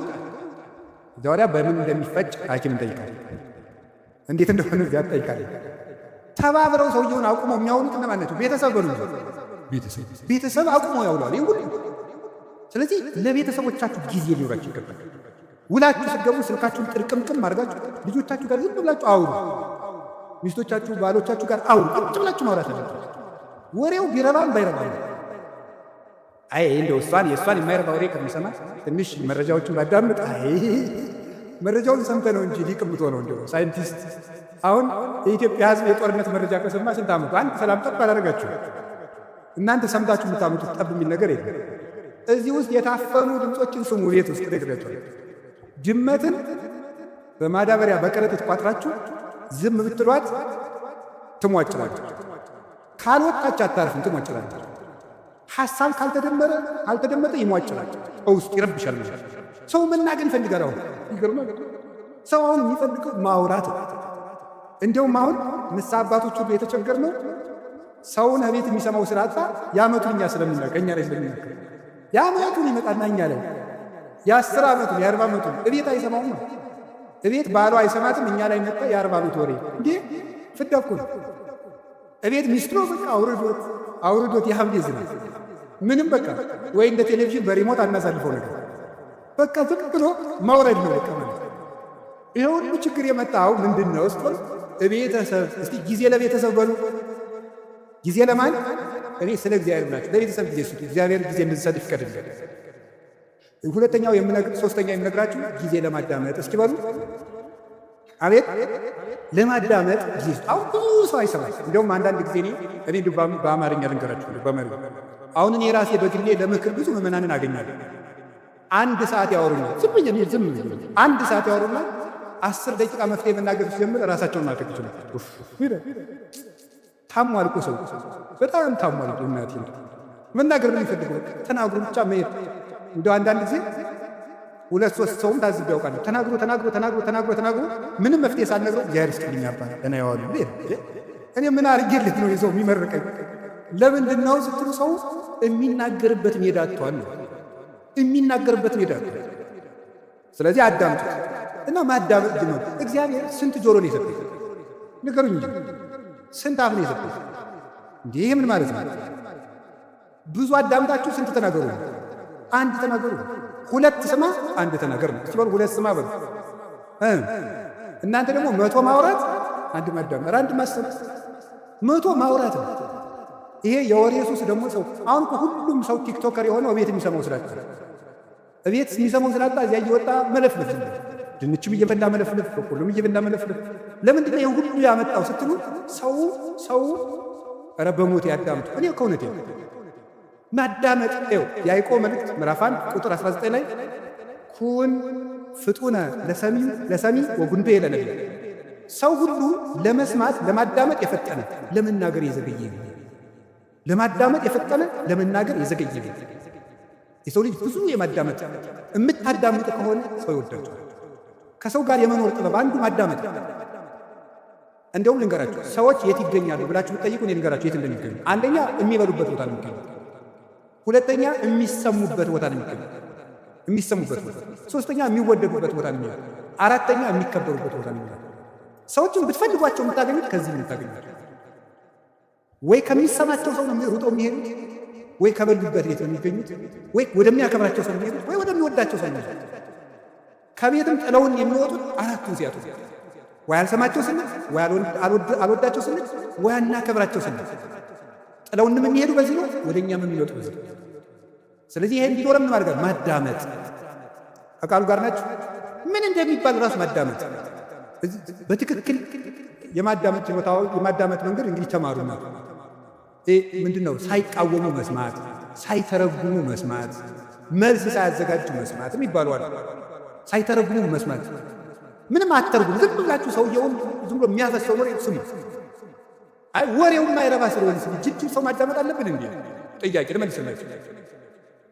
እዛ ወዲያ በምን እንደሚፈጭ ሐኪም እንጠይቃለን። እንዴት እንደሆነ እዚያ እንጠይቃለን። ተባብረው ሰውየውን አቁመው የሚያውሉት እነማን ናቸው? ቤተሰብ በሉ። ቤተሰብ አቁመው ያውላል ይሁን። ስለዚህ ለቤተሰቦቻችሁ ጊዜ ሊኖራችሁ ይገባል። ውላችሁ ስትገቡ ስልካችሁን ጥርቅምቅም አድርጋችሁ ልጆቻችሁ ጋር ዝም ብላችሁ አውሩ። ሚስቶቻችሁ ባሎቻችሁ ጋር አውሩ። ቁጭ ብላችሁ ማውራት አለባችሁ። ወሬው ቢረባም ባይረባም እንደው የእሷን የማይረባ ወሬ ከሚሰማ ትንሽ መረጃዎችን ባዳምጥ መረጃውን ሰምተ ነው እንጂ ሊቅምቶ ነው። እንደው ሳይንቲስት አሁን የኢትዮጵያ ሕዝብ የጦርነት መረጃ ከሰማ ስንት ዓመቱ? አንድ ሰላም ጠብ አላደረጋችሁ። እናንተ ሰምታችሁ የምታመጡት ጠብ የሚል ነገር የለም። እዚህ ውስጥ የታፈኑ ድምፆችን ስሙ። ቤት ውስጥ ደግደቱ ድመትን በማዳበሪያ በከረጢት ቋጥራችሁ ዝም ብትሏት ትሟጭራለች። ካልወጣች አታርፍም፣ ትሟጭራለች። ሐሳብ ካልተደመጠ ይሟጭራል፣ ውስጥ ይረብሻል። ሰው መናገር ይፈልጋል። አሁን ይገርማል። ሰው አሁን የሚፈልገው ማውራት። እንዲያውም አሁን ንስሐ አባቶች ሁሉ የተቸገርነው ሰውን ቤት የሚሰማው ስላጣ የዓመቱን እኛ ስለምናውቅ እኛ ላይ ስለምናውቅ የዓመቱን ይመጣና እኛ ላይ የ10 ዓመቱን የ40 ዓመቱን እቤት አይሰማውም ነው። እቤት ባሏ አይሰማትም፣ እኛ ላይ መጣ የ40 ዓመት ወሬ እንዴ ፍዳ እኮ ነው። እቤት ሚስቱ በቃ አውርዶት የሐምሌ ዝናብ ምንም በቃ ወይ እንደ ቴሌቪዥን በሪሞት አናሳልፈው ነገር በቃ ዝም ብሎ ማውረድ ነው በቃ ማለት። ይሄ ሁሉ ችግር የመጣው ምንድነው? ቤተሰብ። እስቲ ጊዜ ለቤተሰብ በሉ። ጊዜ ለማን? እኔ ስለ እግዚአብሔር ብላችሁ ለቤተሰብ ጊዜ ስጡ። እግዚአብሔር ጊዜ እንድትሰጥ ይፍቀድልን። ሶስተኛ የምነግራችሁ ጊዜ ለማዳመጥ እስኪ በሉ። አቤት ለማዳመጥ ጊዜ ስጡ። አሁን ብዙ ሰው አይሰማም። እንደውም አንዳንድ ጊዜ እኔ በአማርኛ ልንገራችሁ በመሪ አሁን እኔ ራሴ በግሌ ለምክር ብዙ ምዕመናንን አገኛለሁ። 1 ሰዓት ያወሩኛል። ዝም አንድ ሰዓት ያወሩኛል። 10 ደቂቃ መፍትሄ መናገር ሲጀምር ራሳቸውን ማድረግ ይችላል። ታሟል እኮ ሰው በጣም ታሟል። እናቴ መናገር ምን ይፈልጋል? ተናግሮ ብቻ መሄድ። እንደው አንዳንድ ጊዜ 2-3 ሰውም ታዝብ ያውቃል። ተናግሮ ምንም መፍትሄ ሳልነግረው እግዚአብሔር ይስጥልኝ አባ እና ያዋሉ እኔ ምን አድርጌልህ ነው የሰው የሚመርቀኝ? ለምንድን ነው ስትሉ ሰው የሚናገርበት ሜዳ አጥቷል። የሚናገርበት ሜዳ አጥቷል። ስለዚህ አዳምጡ እና ማዳመጥ ነው። እግዚአብሔር ስንት ጆሮ ነው የሰጠኝ? ንገሩኝ እንጂ ስንት አፍ ነው የሰጠኝ? እንዴ ምን ማለት ነው? ብዙ አዳምጣችሁ ስንት ተናገሩ? 1 ተናገሩ። 2 ስማ 1 ተናገር ነው። እስቲ በሉ 2 ስማ በሉ። እናንተ ደግሞ 100 ማውራት 1 ማዳመጥ 1 ማሰብ 100 ማውራት ነው። ይሄ የወሬ ሱስ ደግሞ ሰው አሁን ሁሉም ሰው ቲክቶከር የሆነው ቤት የሚሰማው ስላጣ ቤት የሚሰማው ስላጣ እዚያ እየወጣ መለፍለፍ ድንችም እየበላ መለፍለፍ በቆሎም እየበላ መለፍለፍ። ለምንድን ነው ይሄን ሁሉ ያመጣው ስትሉ ሰው ኧረ በሞት ያዳምጡ። እኔ ከእውነቴ ማዳመጥ ነው። ያዕቆብ መልእክት ምዕራፍ 1 ቁጥር 19 ላይ ኩን ፍጡነ ለሰሚ ወጉንዶ ለነቢይ። ሰው ሁሉ ለመስማት ለማዳመጥ የፈጠነ ለመናገር የዘገየ ነው። ለማዳመጥ የፈጠነ ለመናገር የዘገየ ነው። የሰው ልጅ ብዙ የማዳመጥ የምታዳምጡ ከሆነ ሰው ይወዳቸዋል። ከሰው ጋር የመኖር ጥበብ አንዱ ማዳመጥ። እንደውም ልንገራችሁ ሰዎች የት ይገኛሉ ብላችሁ ብትጠይቁ እኔ ልንገራችሁ የት እንደሚገኙ። አንደኛ የሚበሉበት ቦታ ነው የሚገኙ። ሁለተኛ የሚሰሙበት ቦታ ነው የሚገኙ፣ የሚሰሙበት ቦታ። ሶስተኛ የሚወደዱበት ቦታ ነው የሚገኙ። አራተኛ የሚከበሩበት ቦታ ነው የሚገኙ። ሰዎችን ብትፈልጓቸው የምታገኙት ከዚህ ነው የምታገኙት። ወይ ከሚሰማቸው ሰው ነው ሩጠው የሚሄዱት፣ ወይ ከበሉበት ቤት ነው የሚገኙት፣ ወይ ወደሚያከብራቸው ሰው ነው የሚሄዱት፣ ወይ ወደሚወዳቸው ሰው ነው የሚሄዱት። ከቤትም ጥለውን የሚወጡት አራቱን ሲያጡ ወይ አልሰማቸው ስንል፣ ወይ አልወዳቸው ስንል፣ ወይ አናከብራቸው ስንል ጥለውንም የሚሄዱ በዚህ ነው፣ ወደኛም የሚወጡ በዚህ ነው። ስለዚህ ይሄን እንዲኖረን ምን ማድረግ ማዳመጥ። ከቃሉ ጋር ናችሁ። ምን እንደሚባል ራሱ ማዳመጥ በትክክል የማዳመጥ ችሎታው የማዳመጥ መንገድ እንግዲህ ተማሩና ምንድነው? ሳይቃወሙ መስማት፣ ሳይተረጉሙ መስማት፣ መልስ ሳያዘጋጁ መስማት የሚባለው አለ። ሳይተረጉሙ መስማት ምንም አትተርጉሙ። ዝም ብላችሁ ሰውየውን ዝም ብሎ የሚያፈሰው ወሬ ስሙ። አይ ወሬው የማይረባ ስለሆነ ጅጅ ሰው ማዳመጥ አለብን እንዴ? ጥያቄ ልመልስላችሁ።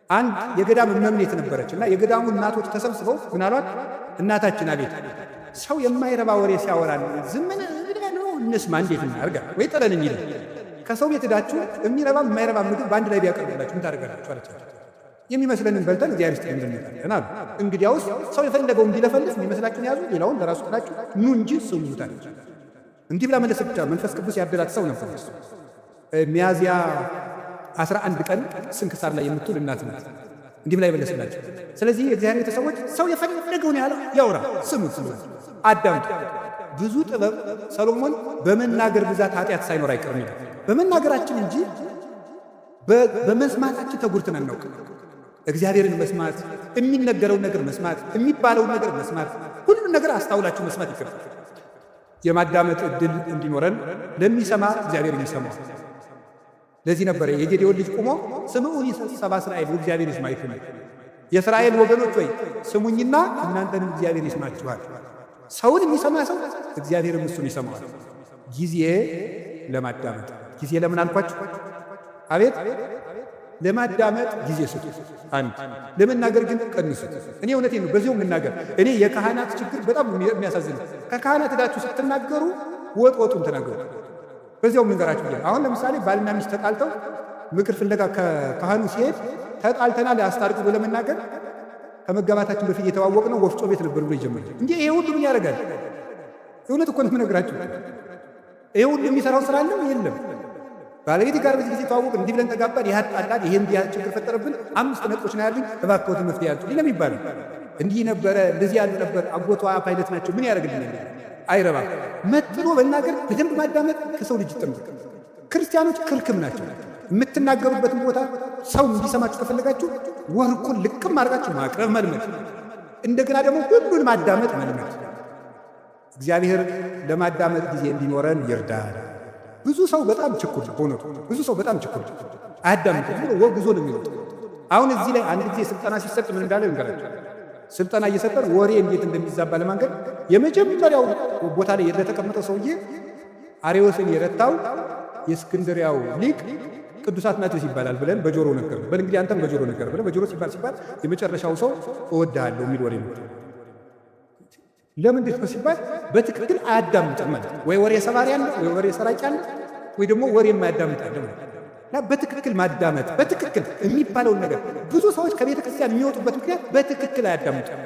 አንድ የገዳም መምኔት ነበረች እና የገዳሙ እናቶች ተሰብስበው ምን አሏት? እናታችን አቤት ሰው የማይረባ ወሬ ሲያወራን ዝም ነው እንስማ፣ እንዴት እናርጋ? ወይ ጥለን እንሂድ። ከሰው ቤት ሄዳችሁ የሚረባ የማይረባ ምግብ በአንድ ላይ ቢያቀርቡላችሁ ምን ታደርጋላችሁ አለቻቸው። የሚመስለንን በልተን እግዚአብሔር ይስጥልን እንላለን አሉ። እንግዲያውስ ሰው የፈለገው እንዲለፈልፍ የሚመስላችሁን ያዙ፣ ሌላውን ለራሱ ጥላችሁ ኑ እንጂ ስሙት አለች። እንዲህ ብላ መለሰች። መንፈስ ቅዱስ ያደላት ሰው ነበር። ሚያዝያ 11 ቀን ስንክሳር ላይ የምትውል እናት ናት። እንዲህ ብላ ይመለስላችሁ። ስለዚህ የእግዚአብሔር ቤተሰቦች ሰው የፈለገውን ያውራ፣ ስሙት፣ አዳምጡ። ብዙ ጥበብ ሰሎሞን በመናገር ብዛት ኃጢአት ሳይኖር አይቀርም ይላል። በመናገራችን እንጂ በመስማታችን ተጉርተን አናውቅም። እግዚአብሔርን መስማት፣ የሚነገረውን ነገር መስማት፣ የሚባለውን ነገር መስማት፣ ሁሉን ነገር አስተውላችሁ መስማት ይገባል። የማዳመጥ ዕድል እንዲኖረን ለሚሰማ እግዚአብሔር የሚሰማው ለዚህ ነበረ የጌዴዎን ልጅ ቆሞ ስምዑኒ ሰብአ እስራኤል ወእግዚአብሔር ይስማዕክሙ፣ የእስራኤል ወገኖች ወይ ስሙኝና እናንተንም እግዚአብሔር ይስማችኋል። ሰውን የሚሰማ ሰው እግዚአብሔርም እሱን ይሰማዋል። ጊዜ ለማዳመጥ ጊዜ ለምን አልኳችሁ? አቤት ለማዳመጥ ጊዜ ስጡ። አንድ ለመናገር ግን ቀንሱ። እኔ እውነቴን ነው በዚሁ የምናገር። እኔ የካህናት ችግር በጣም የሚያሳዝን ከካህናት ሄዳችሁ ስትናገሩ ወጡን ተናገሩ። በዚያው መንገራችሁ ይላል። አሁን ለምሳሌ ባልና ሚስት ተጣልተው ምክር ፍለጋ ከካህኑ ሲሄድ ተጣልተናል ያስታርቁ ብሎ ለመናገር ከመጋባታችን በፊት የተዋወቅነው ወፍጮ ቤት ነበር ብሎ ይጀምራል። እንዴ ይሄ ሁሉ ምን ያደርጋል? እውነት እኮ ነው የምነግራችሁ። ይሄ ሁሉ የሚሰራው ስራ አለ የለም? ባለቤት ጋር በዚህ ጊዜ ተዋወቅ እንዲህ ብለን ተጋባን፣ ይሄ አጣላን፣ ይሄ እንዲህ ችግር ፈጠረብን፣ 5 ነጥቦች ነው ያሉኝ፣ እባክዎት መፍትሄ ያዙ ሊለም ይባላል። እንዲህ ነበረ እንደዚህ ያሉ ነበር፣ አጎቷ ፓይለት ናቸው፣ ምን ያደርግልኛል? አይረባ መጥኖ በናገር በደንብ ማዳመጥ ከሰው ልጅ ይጠምቅ። ክርስቲያኖች ክልክም ናቸው። የምትናገሩበትን ቦታ ሰው እንዲሰማችሁ ከፈለጋችሁ ወርቁን ልቅም አድርጋችሁ ማቅረብ መልመድ፣ እንደገና ደግሞ ሁሉን ማዳመጥ መልመድ። እግዚአብሔር ለማዳመጥ ጊዜ እንዲኖረን ይርዳል። ብዙ ሰው በጣም ችኩል ሆነቱ፣ ብዙ ሰው በጣም ችኩል አያዳምጥም ብሎ ወግዞ ነው የሚወጣው። አሁን እዚህ ላይ አንድ ጊዜ ስልጠና ሲሰጥ ምን እንዳለ እንገራችሁ። ስልጠና እየሰጠን ወሬ እንዴት እንደሚዛባ ለማንገር የመጀመሪያው ቦታ ላይ የተቀመጠው ሰውዬ አርዮስን የረታው የእስክንድሪያው ሊቅ ቅዱስ አትናቴዎስ ይባላል ብለን በጆሮ ነገር ነው። በእንግዲህ አንተም በጆሮ ነገር ብለን በጆሮ ሲባል የመጨረሻው ሰው እወድሃለሁ የሚል ወሬ ነው። ለምንድን ነው ሲባል በትክክል አያዳምጥም ማለት ወይ ወሬ ሰባሪ አለ፣ ወይ ወሬ ሰራቂ አለ፣ ወይ ደግሞ ወሬ የማያዳምጥ አለ ማለት እና በትክክል ማዳመጥ፣ በትክክል የሚባለውን ነገር ብዙ ሰዎች ከቤተ ክርስቲያን የሚወጡበት ምክንያት በትክክል አያዳምጡም፣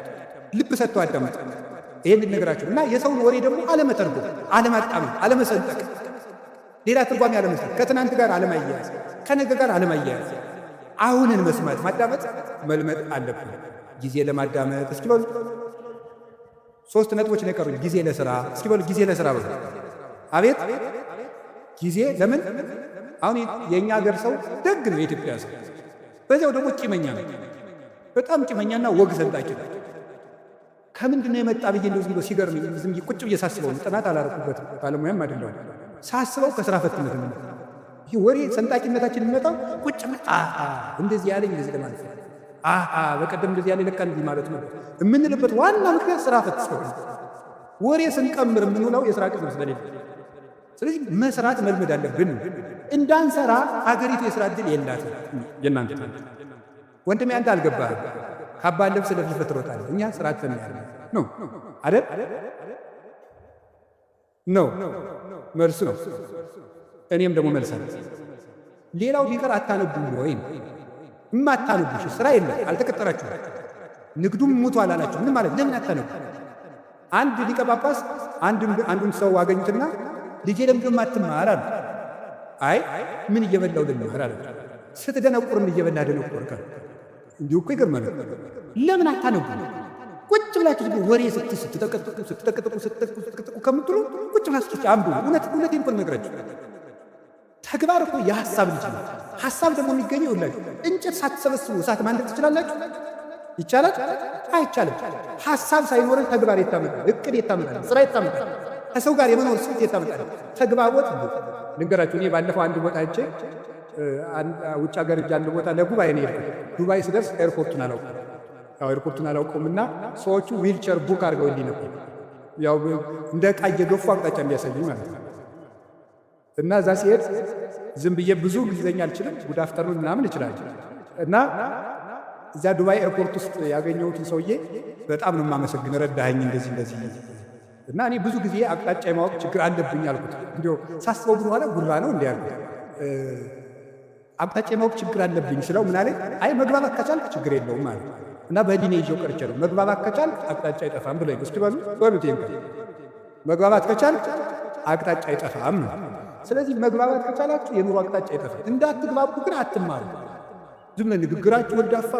ልብ ሰጥተው አያዳምጡም። ይሄን ነገራችሁ እና የሰውን ወሬ ደግሞ አለመተርጎም፣ አለማጣመም፣ አለመሰንጠቅ፣ ሌላ ትርጓሜ አለመስጠት፣ ከትናንት ጋር አለማያያዝ፣ ከነገ ጋር አለማያያዝ፣ አሁንን መስማት ማዳመጥ መልመድ አለብን። ጊዜ ለማዳመጥ እስኪ በሉ 3 ነጥቦች ነው የቀሩኝ። ጊዜ ለሥራ እስኪ በሉ ጊዜ ለሥራ በሉ። አቤት ጊዜ ለምን አሁን የኛ ሀገር ሰው ደግ ነው የኢትዮጵያ ሰው፣ በዚያው ደግሞ ቂመኛ ነው። በጣም ቂመኛና ወግ ሰንጣቂ ነው። ከምንድነው የመጣ ብዬ እንደዚህ ሲገርምኝ ዝም ብዬ ቁጭ ብዬ ሳስበው ጥናት አላረኩበትም ባለሙያም አይደለሁም። ሳስበው ከስራ ፈትነት ነው። ይሄ ወሬ ሰንጣቂነታችን የሚመጣው ቁጭ እንደዚህ ያለኝ እንደዚህ ለማለት ነው። በቀደም እንደዚህ ያለኝ ለካ እንዲህ ማለት ነው የምንልበት ዋና ምክንያት ስራ ፈት ስለሆነ ወሬ ስንቀምር የምንውለው የስራ ቅጽ ስለሌለ፣ ስለዚህ መስራት መልመድ አለብን። እንዳንሰራ ሀገሪቱ የስራ እድል የላትም። የእናንተ ወንድሜ አንተ አልገባህም። ካባ ለብስ ለፍልፈት ትሮጣለህ። እኛ ስራ ተናያለ ነው አይደል? ነው መልሱ ነው። እኔም ደግሞ መልሳለሁ። ሌላው ቢቀር አታነቡም ወይ? እማታነቡሽ ስራ የለም፣ አልተቀጠራችሁም፣ ንግዱም ሙቷል አላችሁ። ምን ማለት ለምን አታነቡ? አንድ ሊቀ ጳጳስ አንዱን ሰው አገኙትና ልጄ ለምንድን አትማር አሉ። አይ ምን እየበላው ልማር አለ። ስትደነቁርም እየበላ ደነቁር ካለ እንዲሁ እኮ ይገርማል። ለምን አታነቡ? ቁጭ ብላችሁ ወሬ ስትጠቀጥቁ ከምትሉ ቁጭ ብላችሁ አንብቡ። እውነቴን እኮ ነገራችሁ። ተግባር እኮ የሐሳብ ልጅ ነው። ሐሳብ ደግሞ የሚገኘው ይላችሁ እንጨት ሳትሰበስቡ እሳት ማንደድ ትችላላችሁ? ይቻላል? አይቻልም። ሐሳብ ሳይኖረን ተግባር የታመጣል፣ እቅድ የታመጣል፣ ስራ የታመጣል፣ ከሰው ጋር የመኖር ስልት የታመጣል። ተግባቦት ልንገራችሁ። እኔ ባለፈው አንድ ቦታ ሄጄ ውጭ ሀገር ሄጄ አንድ ቦታ ለጉባኤ ነው የሄድኩት። ዱባይ ስደርስ ኤርፖርቱን አላውቀውምና ሰዎቹ ዊልቸር ቡክ አድርገውልኝ ነበር። ያው እንደ ዕቃ እየገፉ አቅጣጫ እንዲያሳዩኝ ማለት ነው። እና እዛ ሲሄድ ዝም ብዬ ብዙ እንግሊዝኛ አልችልም፣ ጉድ አፍተርኑን ምናምን እችላለሁ። እና እዚያ ዱባይ ኤርፖርት ውስጥ ያገኘሁትን ሰውዬ በጣም ነው የማመሰግን፣ ረዳኸኝ እንደዚህ። እና እኔ ብዙ ጊዜ አቅጣጫ የማወቅ ችግር አለብኝ አልኩት። እንዲያው ሳስበው ግን ኋላ ጉራ ነው እንዲህ ያልኩት። አቅጣጫ የማወቅ ችግር አለብኝ ስለው ምን አለኝ? አይ መግባባት ከቻልክ ችግር የለውም ማለት ነው። እና በህሊኔ ይዤው ቀርቼ ነው መግባባት ከቻልክ አቅጣጫ አይጠፋም ብለኝ እስቲ በሉት መግባባት ከቻልክ አቅጣጫ አይጠፋም። ስለዚህ መግባባት ከቻላችሁ የኑሮ አቅጣጫ አይጠፋም። እንዳትግባቡ ግን አትማሩ። ዝም ብለን ንግግራችሁ ወዳፋ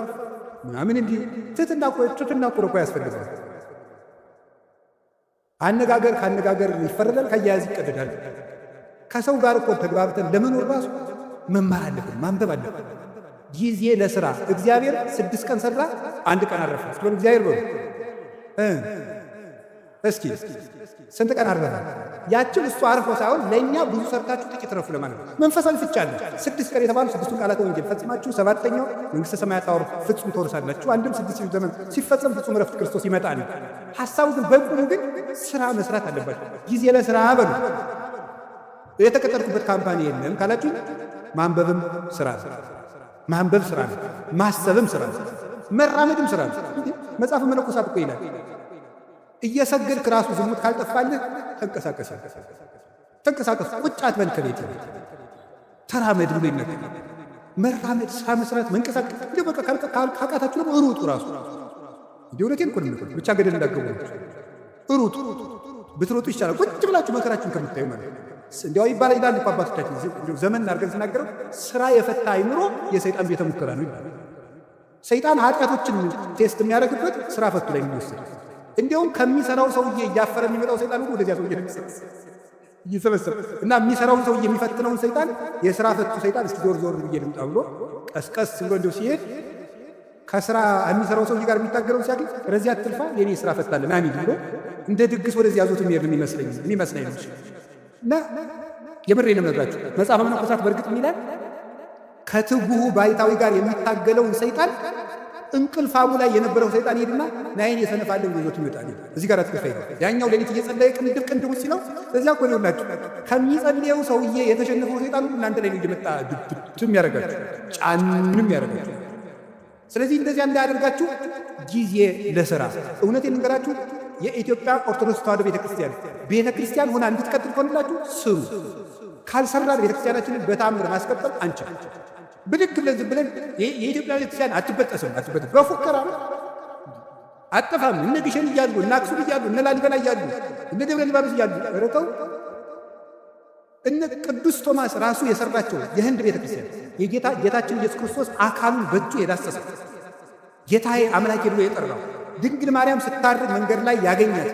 ምናምን እንዲህ ትትና እኮ ያስፈልጋል። አነጋገር ከአነጋገር ይፈረዳል፣ ከአያያዝ ይቀደዳል። ከሰው ጋር እኮ ተግባብተን ለመኖር ራሱ መማር አለብን፣ ማንበብ አለብን። ጊዜ ለስራ እግዚአብሔር 6 ቀን ሰራ፣ 1 ቀን አረፈ። ስለዚህ እግዚአብሔር በሉ እስኪ ስንት ቀን አረፈ? ያችን እሱ አርፎ ሳይሆን ለእኛ ብዙ ሰርታችሁ ጥቂት ረፉ ለማለት ነው። መንፈሳዊ ፍቻ አለ። 6 ቀን የተባሉ 6ቱን ቃላተ ወንጌል ፈጽማችሁ 7ኛው መንግሥተ ሰማያት ታወሩ ፍጹም ትወርሳላችሁ። አንድም 6 ዘመን ሲፈጸም ፍጹም ረፍት ክርስቶስ ይመጣል። ሐሳቡ ግን በቁሙ ግን ስራ መስራት አለባችሁ። ጊዜ ለስራ በሉ። የተቀጠርኩበት ካምፓኒ የለም ካላችሁ ማንበብም ስራ ነው። ማንበብ ስራ ነው። ማሰብም ስራ ነው። መራመድም ስራ ነው። መጽሐፍ መነኮሳት እኮ ይላል እየሰገድክ ራሱ ዝሙት ካልጠፋልህ ተንቀሳቀስ፣ ቁጭ አትበል ከቤት ተራመድ ብሎ ይነገራል። መራመድ፣ ስራ መስራት፣ መንቀሳቀስ እንዲሁ በቃ ካቃታችሁ ደግሞ ሩጡ። ራሱ እንዲሁ እውነቴን እኮ ነው። ብቻ ገደል እንዳገቡ ሩጡ። ብትሮጡ ይቻላል ቁጭ ብላችሁ መከራችሁን ከምታዩ ማለት ነው። እንዲያው ይባላል ይላል እኮ አባቶቻችን። እንዲሁ ዘመን አድርገን ስናገረው ስራ የፈታ አይምሮ የሰይጣን ቤተ ሙከራ ነው ይላል። ሰይጣን ኃጢአቶችን ቴስት የሚያደርግበት ስራ ፈቱ ላይ የሚወስድ እንዲያውም ከሚሰራው ሰውዬ እያፈረ የሚመጣው ሰይጣን ሁሉ ወደዚያ ሰውዬ ይሰበሰብ እና የሚሰራውን ሰውዬ የሚፈትነውን ሰይጣን የስራ ፈቱ ሰይጣን እስኪ ዞር ብዬ ልምጣ ብሎ ቀስቀስ ብሎ እንዲሁ ሲሄድ ከስራ የሚሰራው ሰውዬ ጋር የሚታገለው ሲያገኝ ረዚያ አትልፋ የኔ ስራ ፈታለ ና ብሎ እንደ ድግስ ወደዚያ ዞት የሚሄድ የሚመስለኝ ነው። እና የምሬን ነው የምነግራችሁ። መጽሐፈ መነኮሳት በእርግጥ ይላል ከትጉሁ ባይታዊ ጋር የሚታገለውን ሰይጣን እንቅልፋሙ ላይ የነበረው ሰይጣን ሄድና ናይን የሰነፋለ ይዞት ይመጣል። እዚህ ጋር አትከፋይ ያኛው ሌሊት እየጸለየ ቅንድብ ሲለው እዚያ እኮ ነው ናችሁ ከሚጸልየው ሰውዬ የተሸነፈው ሰይጣን ሁሉ እናንተ ላይ እየመጣ ድብትም ያደርጋችሁ ጫንም ያደርጋችሁ። ስለዚህ እንደዚያ እንዳያደርጋችሁ ጊዜ ለሥራ እውነቴን እንገራችሁ። የኢትዮጵያ ኦርቶዶክስ ተዋሕዶ ቤተክርስቲያን ሆና እንድትቀጥል ከሆነላችሁ ስሩ። ካልሰራን ቤተክርስቲያናችንን በተአምር ማስቀጠል አንችልም። ብድግ ብለን ዝም ብለን የኢትዮጵያ ቤተክርስቲያን አትበጠስም። በፉከራ አጠፋም። እነ ግሸን እያሉ እነ አክሱም እያሉ እነ ላሊበላ እያሉ እነ ደብረ ሊባኖስ እያሉ ረተው እነ ቅዱስ ቶማስ ራሱ የሰራቸው የህንድ ቤተክርስቲያን ጌታችን ኢየሱስ ክርስቶስ አካሉን በእጁ የዳሰሰ ጌታዬ አምላኬ ብሎ የጠራው ድንግል ማርያም ስታርግ መንገድ ላይ ያገኛት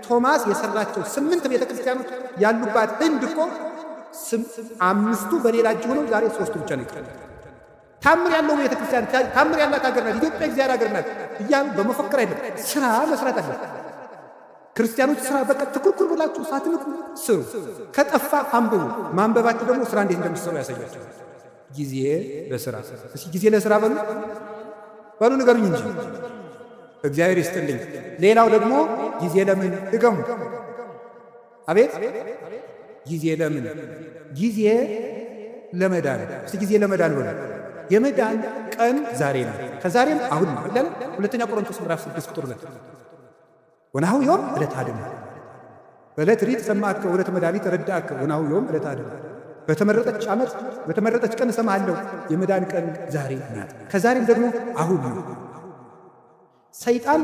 ቶማስ የሰራቸው 8 ቤተክርስቲያኖች ያሉባት ህንድ እኮ አምስቱ በሌላ እጅ ሆነው ዛሬ ሶስቱ ብቻ ነው ይቀራል። ታምር ያለው ቤተክርስቲያን ታምር ያላት ሀገር ናት ኢትዮጵያ፣ እግዚአብሔር ሀገር ናት እያሉ በመፈክር አይደለም፣ ስራ መስራት አለ። ክርስቲያኖች ስራ በቃ ትኩርኩር ብላችሁ ሳትንቁ ስሩ። ከጠፋ አንብቡ። ማንበባችሁ ደግሞ ስራ እንዴት እንደምትሰሩ ያሳያችሁ። ጊዜ ለስራ እስኪ ጊዜ ለስራ በሉ ንገሩኝ እንጂ እግዚአብሔር ይስጥልኝ። ሌላው ደግሞ ጊዜ ለምን ድገሙ። አቤት ጊዜ ለምን? ጊዜ ለመዳን። እስኪ ጊዜ ለመዳን በሉ። የመዳን ቀን ዛሬ ነው፣ ከዛሬም አሁን ነው አይደል? ሁለተኛ ቆሮንቶስ ምዕራፍ 6 ቁጥር 2 ወናሁ ዮም ዕለተ አድኅኖ በዕለት ሪት ሰማዕከ ወዕለተ መድኃኒት ረዳእከ ወናሁ ዮም ዕለተ አድኅኖ በተመረጠች ዓመት በተመረጠች ቀን እሰማሃለሁ። የመዳን ቀን ዛሬ ናት፣ ከዛሬም ደግሞ አሁን ነው። ሰይጣን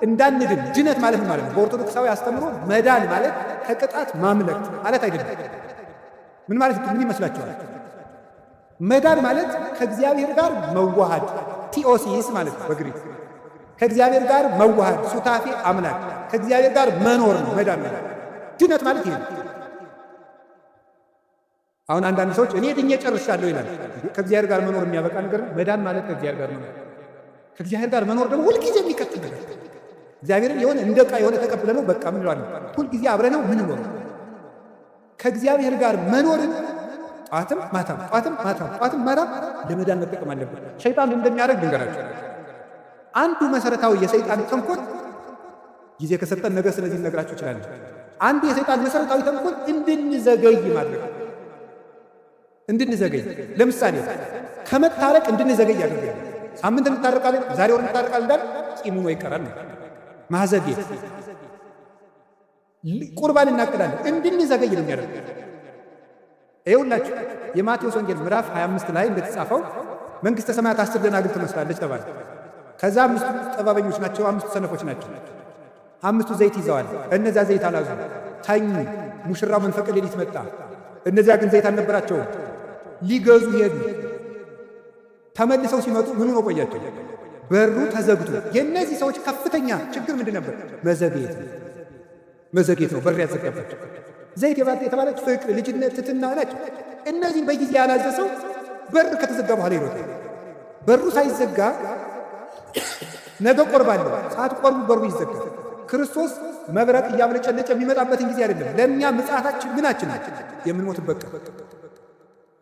እንዳንድን ድነት ማለት ምን ማለት ነው? በኦርቶዶክሳዊ አስተምሮ መዳን ማለት ከቅጣት ማምለጥ ማለት አይደለም። ምን ማለት ምን ይመስላችኋል? መዳን ማለት ከእግዚአብሔር ጋር መዋሃድ ቲኦሲስ ማለት ነው በግሪክ ከእግዚአብሔር ጋር መዋሃድ ሱታፌ አምላክ ከእግዚአብሔር ጋር መኖር ነው መዳን ማለት። ድነት ማለት ይሄ ነው። አሁን አንዳንድ ሰዎች እኔ ድኜ ጨርሻለሁ ይላል። ከእግዚአብሔር ጋር መኖር የሚያበቃ ነገር ነው። መዳን ማለት ከእግዚአብሔር ጋር መኖር። ከእግዚአብሔር ጋር መኖር ደግሞ ሁልጊዜ የሚቀጥል ነገር። እግዚአብሔርን የሆነ እንደ ዕቃ የሆነ ተቀብለ ነው በቃ ምን ይላል ሁልጊዜ አብረ ነው ምን ነው። ከእግዚአብሔር ጋር መኖርን ጧትም ማታም ለመዳን መጠቀም አለበት። ሸይጣን እንደሚያደርግ ልንገራችሁ። አንዱ መሰረታዊ የሰይጣን ተንኮል ጊዜ ከሰጠን ነገር ስለዚህ ልነግራችሁ እችላለሁ። አንዱ የሰይጣን መሰረታዊ ተንኮል እንድንዘገይ ማድረግ። እንድንዘገይ ለምሳሌ ከመታረቅ እንድንዘገይ ያደርጋል። ሳምንት እንታረቃለን፣ ዛሬ ወር እንታረቃለን እንዳል ቂሙ ነው ይቀራል። ማዘግየት ቁርባን እናቅዳለን እንድንዘገይ ነው የሚያደርገው። ይኸውላችሁ የማቴዎስ ወንጌል ምዕራፍ 25 ላይ እንደተጻፈው መንግሥተ ሰማያት 10 ደናግል ትመስላለች ተባለ። ከዛ 5 ጠባበኞች ናቸው፣ 5 ሰነፎች ናቸው። 5 ዘይት ይዘዋል፣ እነዚያ ዘይት አላዙ። ታኙ። ሙሽራው መንፈቀ ሌሊት መጣ፣ እነዚያ ግን ዘይት አልነበራቸውም። ሊገዙ ሄዱ። ተመልሰው ሲመጡ ምኑ ነው ቆያቸው? በሩ ተዘግቶ። የእነዚህ ሰዎች ከፍተኛ ችግር ምንድን ነበር? መዘግየት ነው በር ያዘጋባቸው። ዘይት የተባለች ፍቅር፣ ልጅነት፣ ትሕትና ናቸው። እነዚህን በጊዜ ያላዘሰው በር ከተዘጋ በኋላ ይሮጣል። በሩ ሳይዘጋ ነገ ቆርባለሁ ሰዓት ቆርቡ በሩ ይዘጋል። ክርስቶስ መብረቅ እያብለጨለጨ የሚመጣበትን ጊዜ አይደለም። ለእኛ ምጽአታችን ምናችን የምንሞትበት ቀን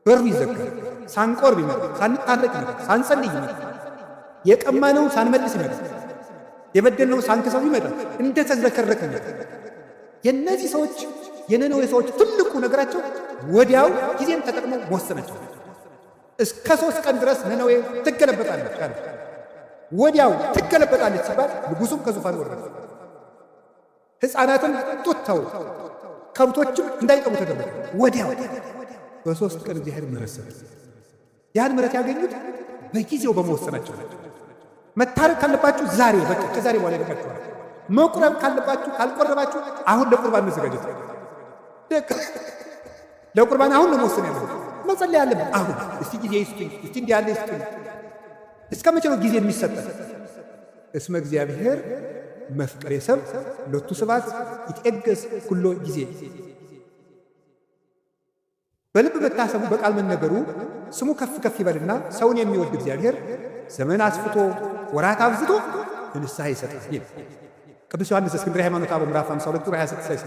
በሩ ይዘጋል። ሳንቆርብ ይመጣል፣ ሳንታረቅ ይመጣል፣ ሳንጸልይ ይመጣል፣ የቀማነው ሳንመልስ ይመጣል፣ የበደልነው ሳንክሰው ይመጣል፣ እንደተዝረከረክ ይመጣል። የእነዚህ ሰዎች የነነዌ ሰዎች ትልቁ ነገራቸው ወዲያው ጊዜን ተጠቅመው መወሰናቸው። እስከ 3 ቀን ድረስ ነነዌ ትገለበጣለች አለ። ወዲያው ትገለበጣለች ሲባል ንጉሡም ከዙፋን ወረደ። ሕፃናትም ጡት ተው፣ ከብቶችም እንዳይጠቡ ተደረገ። ወዲያው በ3 ቀን እግዚአብሔር ምሕረት ሰጠ። ያን ምሕረት ያገኙት በጊዜው በመወሰናቸው። መታረቅ ካለባችሁ ዛሬ በቃ ከዛሬ በኋላ ይደቃችኋል። መቁረብ ካለባችሁ ካልቆረባችሁ አሁን ለቁርባን መዘጋጀት ለቁርባን አሁን ለመወሰን ያለ መጸለይ ያለብን አሁን። እስቲ ጊዜ ይስጡኝ፣ እስቲ እንዲህ ያለ ይስጡኝ። እስከ መቼ ነው ጊዜ የሚሰጠን? እስመ እግዚአብሔር መፍቀሬ ሰብ ሎቱ ስብሐት ይትዔገሥ ኩሎ ጊዜ። በልብ መታሰቡ በቃል መነገሩ ስሙ ከፍ ከፍ ይበልና ሰውን የሚወድ እግዚአብሔር ዘመን አስፍቶ ወራት አብዝቶ ንስሐ ይሰጣል። ቅዱስ ዮሐንስ እስክንድርያ ሃይማኖተ አበው ምዕራፍ 52 ቁጥር 26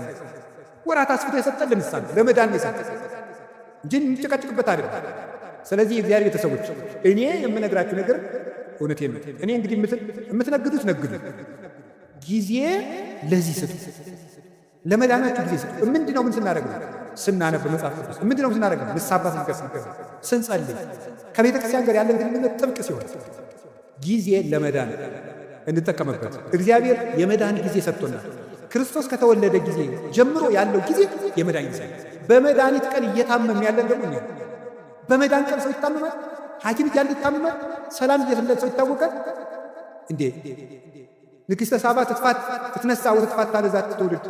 ወራት አስፍቶ የሰጠን ለንስሐ ለመዳን የሰጠን እንጂ እንጨቃጭቅበት አይደለም። ስለዚህ የእግዚአብሔር ቤተሰቦች እኔ የምነግራችሁ ነገር እውነቴን ነው። እኔ እንግዲህ የምትነግዱት ነግዱ፣ ጊዜ ለዚህ ስጡ፣ ለመዳናችሁ ጊዜ ስጡ። ምንድነው ምን ስናደርግ ነው? ስናነብ መጽሐፍ ቅዱስ። ምንድነው ስናደርግ ነው? ንስሐ አባት ስንጸልይ፣ ከቤተ ክርስቲያን ጋር ያለን ግንኙነት ጥብቅ ሲሆን ጊዜ ለመዳን እንጠቀምበት። እግዚአብሔር የመዳን ጊዜ ሰጥቶናል። ክርስቶስ ከተወለደ ጊዜ ጀምሮ ያለው ጊዜ የመዳን ጊዜ። በመድኃኒት ቀን እየታመም ያለን ደግሞ እኛ። በመዳን ቀን ሰው ይታመማል፣ ሐኪም እያለ ይታመማል፣ ሰላም እየፈለገ ሰው ይታወቃል። እንዴ ንግሥተ ሳባ ትትነሣ ወትትፋታ ለዛቲ ትውልድ።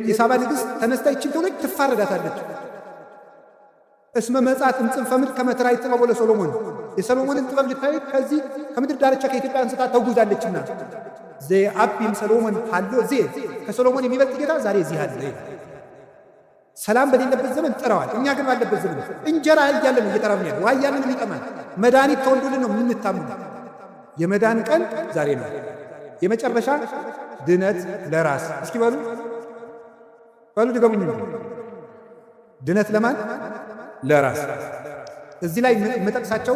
የሳባ ንግሥት ተነስታ ይችን ትውልድ ትፋረዳታለች። እስመ መጻት እምጽንፈ ምድር ከመ ትራይ ጥበቦ ለሰሎሞን። የሰሎሞንን ጥበብ ልታይ ከዚህ ከምድር ዳርቻ ከኢትዮጵያ አንስታ ተጉዛለችና ዘአቢም ሰሎሞን አሎ ከሰሎሞን የሚበልጥ ጌታ ዛሬ እዚህ አለ። ሰላም በሌለበት ዘመን ጥረዋል። እኛ ግን ባለበት ዘመን እንጀራ እያለን እየጠራን ያለ ውሃ እያለን የሚጠማን መድኃኒት ተወልዶልን ነው የምንታመኑ። የመዳን ቀን ዛሬ ነው። የመጨረሻ ድነት ለራስ እስኪ በሉ ድገሙኝ። ድነት ለማን? ለራስ። እዚህ ላይ የምጠቅሳቸው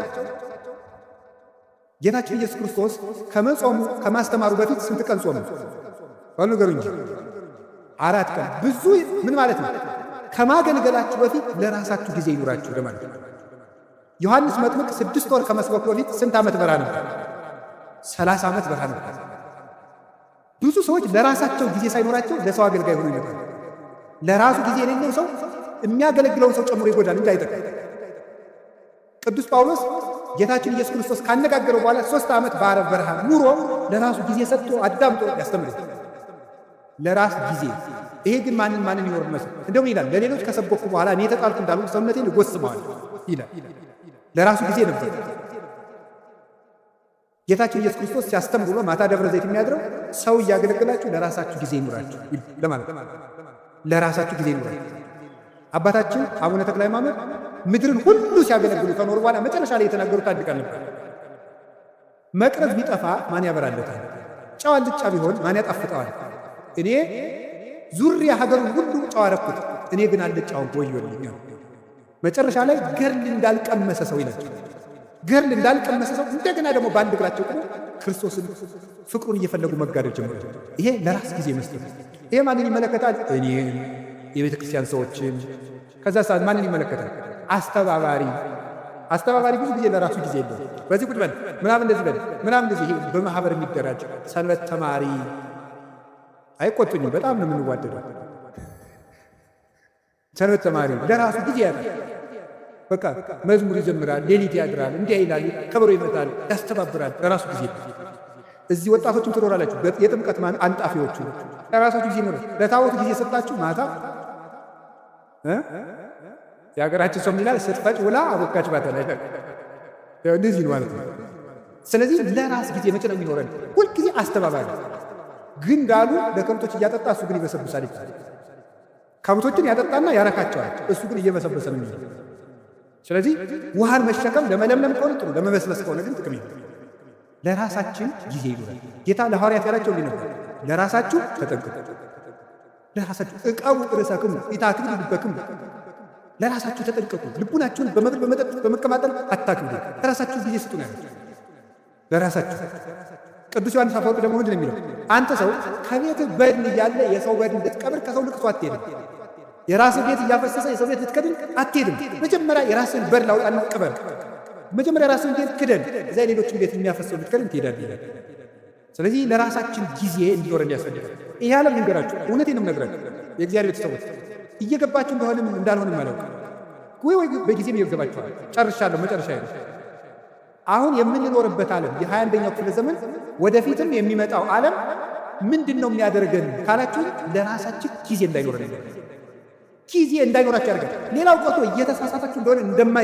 ጌታችን ኢየሱስ ክርስቶስ ከመጾሙ ከማስተማሩ በፊት ስንት ቀን ጾሙ? በሉ ንገሩኝ። 4 ቀን። ብዙ ምን ማለት ነው? ከማገልገላችሁ በፊት ለራሳችሁ ጊዜ ይኑራችሁ ለማለት ነው። ዮሐንስ መጥምቅ 6 ወር ከመስበኩ በፊት ስንት ዓመት በረሃ ነበር? 30 ዓመት በረሃ ነበር። ብዙ ሰዎች ለራሳቸው ጊዜ ሳይኖራቸው ለሰው አገልጋይ ሆኖ ይመጣል። ለራሱ ጊዜ የሌለው ሰው የሚያገለግለውን ሰው ጨምሮ ይጎዳል እንጂ አይጠቅም። ቅዱስ ጳውሎስ ጌታችን ኢየሱስ ክርስቶስ ካነጋገረው በኋላ 3 ዓመት በአረብ በረሃ ኑሮ ለራሱ ጊዜ ሰጥቶ አዳምጦ ያስተምራል። ለራስ ጊዜ። ይሄ ግን ማንን ይወርድ መስል እንደውም ይላል ለሌሎች ከሰበኩ በኋላ እኔ ተጣልኩ እንዳሉ ሰውነቴን እጎስመዋለሁ ይላል። ለራሱ ጊዜ ነበር። ጌታችን ኢየሱስ ክርስቶስ ሲያስተምር ብሎ ማታ ደብረ ዘይት የሚያድረው ሰው እያገለገላችሁ ለራሳችሁ ጊዜ ይኑራችሁ ለማለት ለራሳችሁ ጊዜ ይኑራችሁ። አባታችን አቡነ ተክለ ሃይማኖት ምድርን ሁሉ ሲያገለግሉ ከኖሩ በኋላ መጨረሻ ላይ የተናገሩት አንድ ቃል ነበር። መቅረዝ ቢጠፋ ማን ያበራለታል? ጨው አልጫ ቢሆን ማን ያጣፍጠዋል? እኔ ዙሪያ ሀገሩን ሁሉ ጨው አረኩት፣ እኔ ግን አልጫውን ወዮልኝ። መጨረሻ ላይ ገርል እንዳልቀመሰ ሰው ይላቸው። ገርል እንዳልቀመሰ ሰው እንደገና ደግሞ በአንድ እግራቸው ቆሞ ክርስቶስን ፍቅሩን እየፈለጉ መጋደል ጀመሩ። ይሄ ለራስ ጊዜ መስጠት። ይሄ ማንን ይመለከታል? እኔ የቤተ ክርስቲያን ሰዎችን። ከዛ ሰዓት ማንን ይመለከታል? አስተባባሪ ብዙ ጊዜ ለራሱ ጊዜ የለው። በዚህ ቁጭ በል ምናምን እንደዚህ በል ምናምን እንደዚህ። ይሄ በማህበር የሚደራጅ ሰንበት ተማሪ አይቆጡኝም፣ በጣም ነው የምንዋደደው። ሰንበት ተማሪ ለራሱ ጊዜ ያለው በቃ መዝሙር ይዘምራል፣ ሌሊት ያድራል፣ እንዲህ ይላል፣ ከበሮ ይመታል፣ ያስተባብራል። ለራሱ ጊዜ እዚህ ወጣቶችም ትኖራላችሁ። የጥምቀት አንጣፊዎቹ ለራሳችሁ ጊዜ ነው። ለታቦት ጊዜ ሰጣችሁ ማታ የሀገራችን ሰው ይላል ስትፈጭ ውላ አቦካች ባተላ እንደዚህ ነው ማለት ነው። ስለዚህ ለራስ ጊዜ መቼ ነው የሚኖረን? ሁልጊዜ አስተባባሪ ግን እንዳሉ ለከብቶች እያጠጣ እሱ ግን ይበሰብሳል ይባላል። ከብቶችን ያጠጣና ያረካቸዋል፣ እሱ ግን እየበሰበሰ ነው የሚለው። ስለዚህ ውሃን መሸከም ለመለምለም ከሆነ ጥሩ፣ ለመበስበስ ከሆነ ግን ጥቅም የለም። ለራሳችን ጊዜ ይኖራል። ጌታ ለሐዋርያት ያላቸው እንዲህ ነበር፣ ለራሳችሁ ተጠንቀቁ፣ ለራሳችሁ ዕቀቡ ርእሰክሙ ኢታክብዱ ልበክሙ፣ ለራሳችሁ ተጠንቀቁ፣ ልቡናችሁን በመብል በመጠጥ በመቀማጠል አታክብዱ፣ ለራሳችሁ ጊዜ ስጡ ነው ያለው። ለራሳችሁ ቅዱስ ዮሐንስ አፈወርቅ ደግሞ ምንድን ነው የሚለው? አንተ ሰው ከቤትህ በድን እያለ የሰው በድን ልትቀብር ከሰው ልቅሶ አትሄድም። የራስህ ቤት እያፈሰሰ የሰው ቤት ልትከድን አትሄድም። መጀመሪያ የራስህን በድን አውጣና ቅበር። መጀመሪያ የራስህን ቤት ክደን፣ እዛ ሌሎችን ቤት የሚያፈሰው ልትከድን ትሄዳለህ ይላል። ስለዚህ ለራሳችን ጊዜ እንዲኖረን ያስፈልጋል። ይህ ዓለም ልንገራችሁ፣ እውነቴን ነው የምነግራችሁ የእግዚአብሔር ቤተሰቦች፣ እየገባችሁ እንደሆነም እንዳልሆንም አላውቅ ወይ በጊዜም እየገባችኋል። ጨርሻለሁ። መጨረሻ ነው አሁን የምንኖርበት ዓለም የ21ኛው ክፍለ ዘመን ወደፊትም የሚመጣው ዓለም ምንድን ነው የሚያደርገን ካላችሁ ለራሳችን ጊዜ እንዳይኖረን ያደርጋል። ጊዜ እንዳይኖራችሁ ያደርጋል። ሌላው ቆቶ እየተሳሳታችሁ እንደሆነ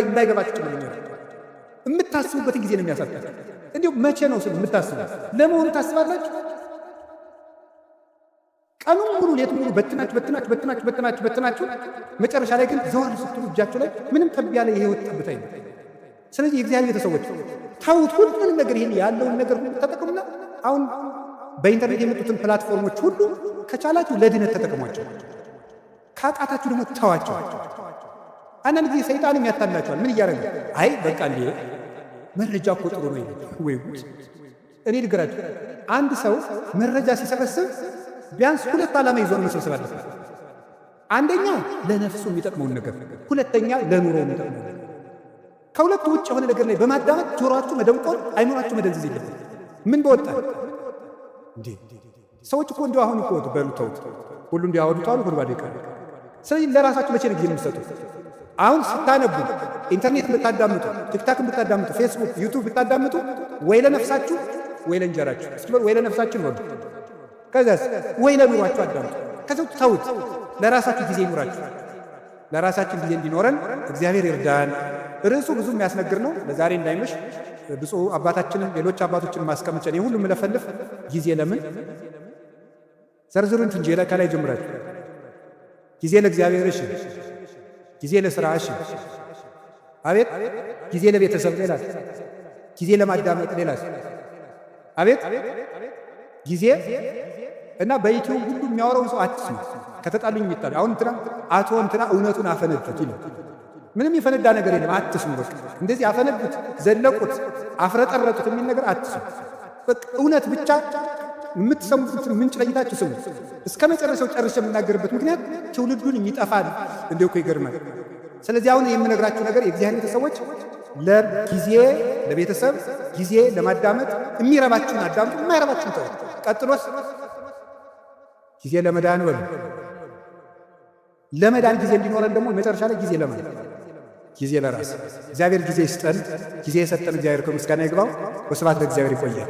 እንዳይገባችሁ ጭምር ነው። የምታስቡበትን ጊዜ ነው የሚያሳጣው። እንዲሁ መቼ ነው ስለ የምታስቡ ለመሆኑ ታስባላችሁ? ቀኑን ሙሉ ሌት ሙሉ በትናችሁ መጨረሻ ላይ ግን ዘወር ስትሉ እጃችሁ ላይ ምንም ጠብ ያለ የህይወት ጠብታ ነው። ስለዚህ የእግዚአብሔር ቤተሰቦች ታውት ሁሉንም ነገር ይሄን ያለውን ነገር ሁሉ ተጠቅሙና አሁን በኢንተርኔት የመጡትን ፕላትፎርሞች ሁሉ ከቻላችሁ ለድነት ተጠቅሟቸው፣ ካቃታችሁ ደግሞ ተዋቸው። አንዳንድ ጊዜ ሰይጣንም ያታላችኋል። ምን እያደረገ አይ በቃ እንዴ መረጃ እኮ ጥሩ ነው ወይ ጉድ። እኔ ልገራችሁ፣ አንድ ሰው መረጃ ሲሰበስብ ቢያንስ 2 ዓላማ ይዞ መሰብሰብ አለበት። አንደኛ ለነፍሱ የሚጠቅመውን ነገር፣ ሁለተኛ ለኑሮ የሚጠቅመው ነገር። ከሁለቱ ውጭ የሆነ ነገር ላይ በማዳመጥ ጆሮአችሁ መደንቆር፣ አይኖራችሁ መደንዘዝ የለበት። ምን በወጣ እንዴ ሰዎች እኮ እንደው አሁን እኮ በሉታው ሁሉ እንዲያወዱት አሉ ሁሉ ባደቀ። ስለዚህ ለራሳችሁ መቼ ነው ጊዜ የምትሰጡት? አሁን ስታነቡ፣ ኢንተርኔት ብታዳምጡ፣ ቲክታክ ብታዳምጡ፣ ፌስቡክ፣ ዩቲዩብ ብታዳምጡ ወይ ለነፍሳችሁ ወይ ለእንጀራችሁ። እስኪ ወይ ለነፍሳችሁ ነው፣ ከዛስ ወይ ለኑሯችሁ አዳምጡ። ከዛው ተውት። ለራሳችሁ ጊዜ ይኑራችሁ። ለራሳችን ጊዜ እንዲኖረን እግዚአብሔር ይርዳን። ርዕሱ ብዙ የሚያስነግር ነው። ለዛሬ እንዳይመሽ ብፁዕ አባታችንን ሌሎች አባቶችን ማስቀመጫን የሁሉ መለፈልፍ ጊዜ ለምን ዘርዝሩን እንጂ ከላይ ጀምራችሁ ጊዜ ለእግዚአብሔር እሺ፣ ጊዜ ለሥራ እሺ፣ አቤት ጊዜ ለቤተሰብ ሌላስ፣ ጊዜ ለማዳመጥ ሌላስ፣ አቤት ጊዜ እና በዩቲዩብ ሁሉ የሚያወራውን ሰው አትስሙ። ከተጣሉኝ የሚጣሉ አሁን እንትና አቶ እንትና እውነቱን አፈነዱት ይላል። ምንም የፈነዳ ነገር የለም። አትስሙ። በቃ እንደዚህ አፈነዱት፣ ዘለቁት፣ አፍረጠረጡት የሚል ነገር አትስሙ። በቃ እውነት ብቻ የምትሰሙትን ምንጭ ለይታችሁ ስሙ። እስከ መጨረሻው ጨርሼ የምናገርበት ምክንያት ትውልዱን የሚጠፋል እንደው እኮ ይገርማል። ስለዚህ አሁን የምነግራችሁ ነገር የእግዚአብሔር ቤተሰቦች ለጊዜ ለቤተሰብ ጊዜ ለማዳመጥ የሚረባችሁን አዳምጡ፣ የማይረባችሁን ተው። ቀጥሎስ ጊዜ ለመዳን በሉ። ለመዳን ጊዜ እንዲኖረን ደግሞ መጨረሻ ላይ ጊዜ ለማለት ጊዜ ለራስ እግዚአብሔር ጊዜ ይስጠን። ጊዜ የሰጠን እግዚአብሔር ከምስጋና ይግባው። ወስብሐት ለእግዚአብሔር። ይቆያል።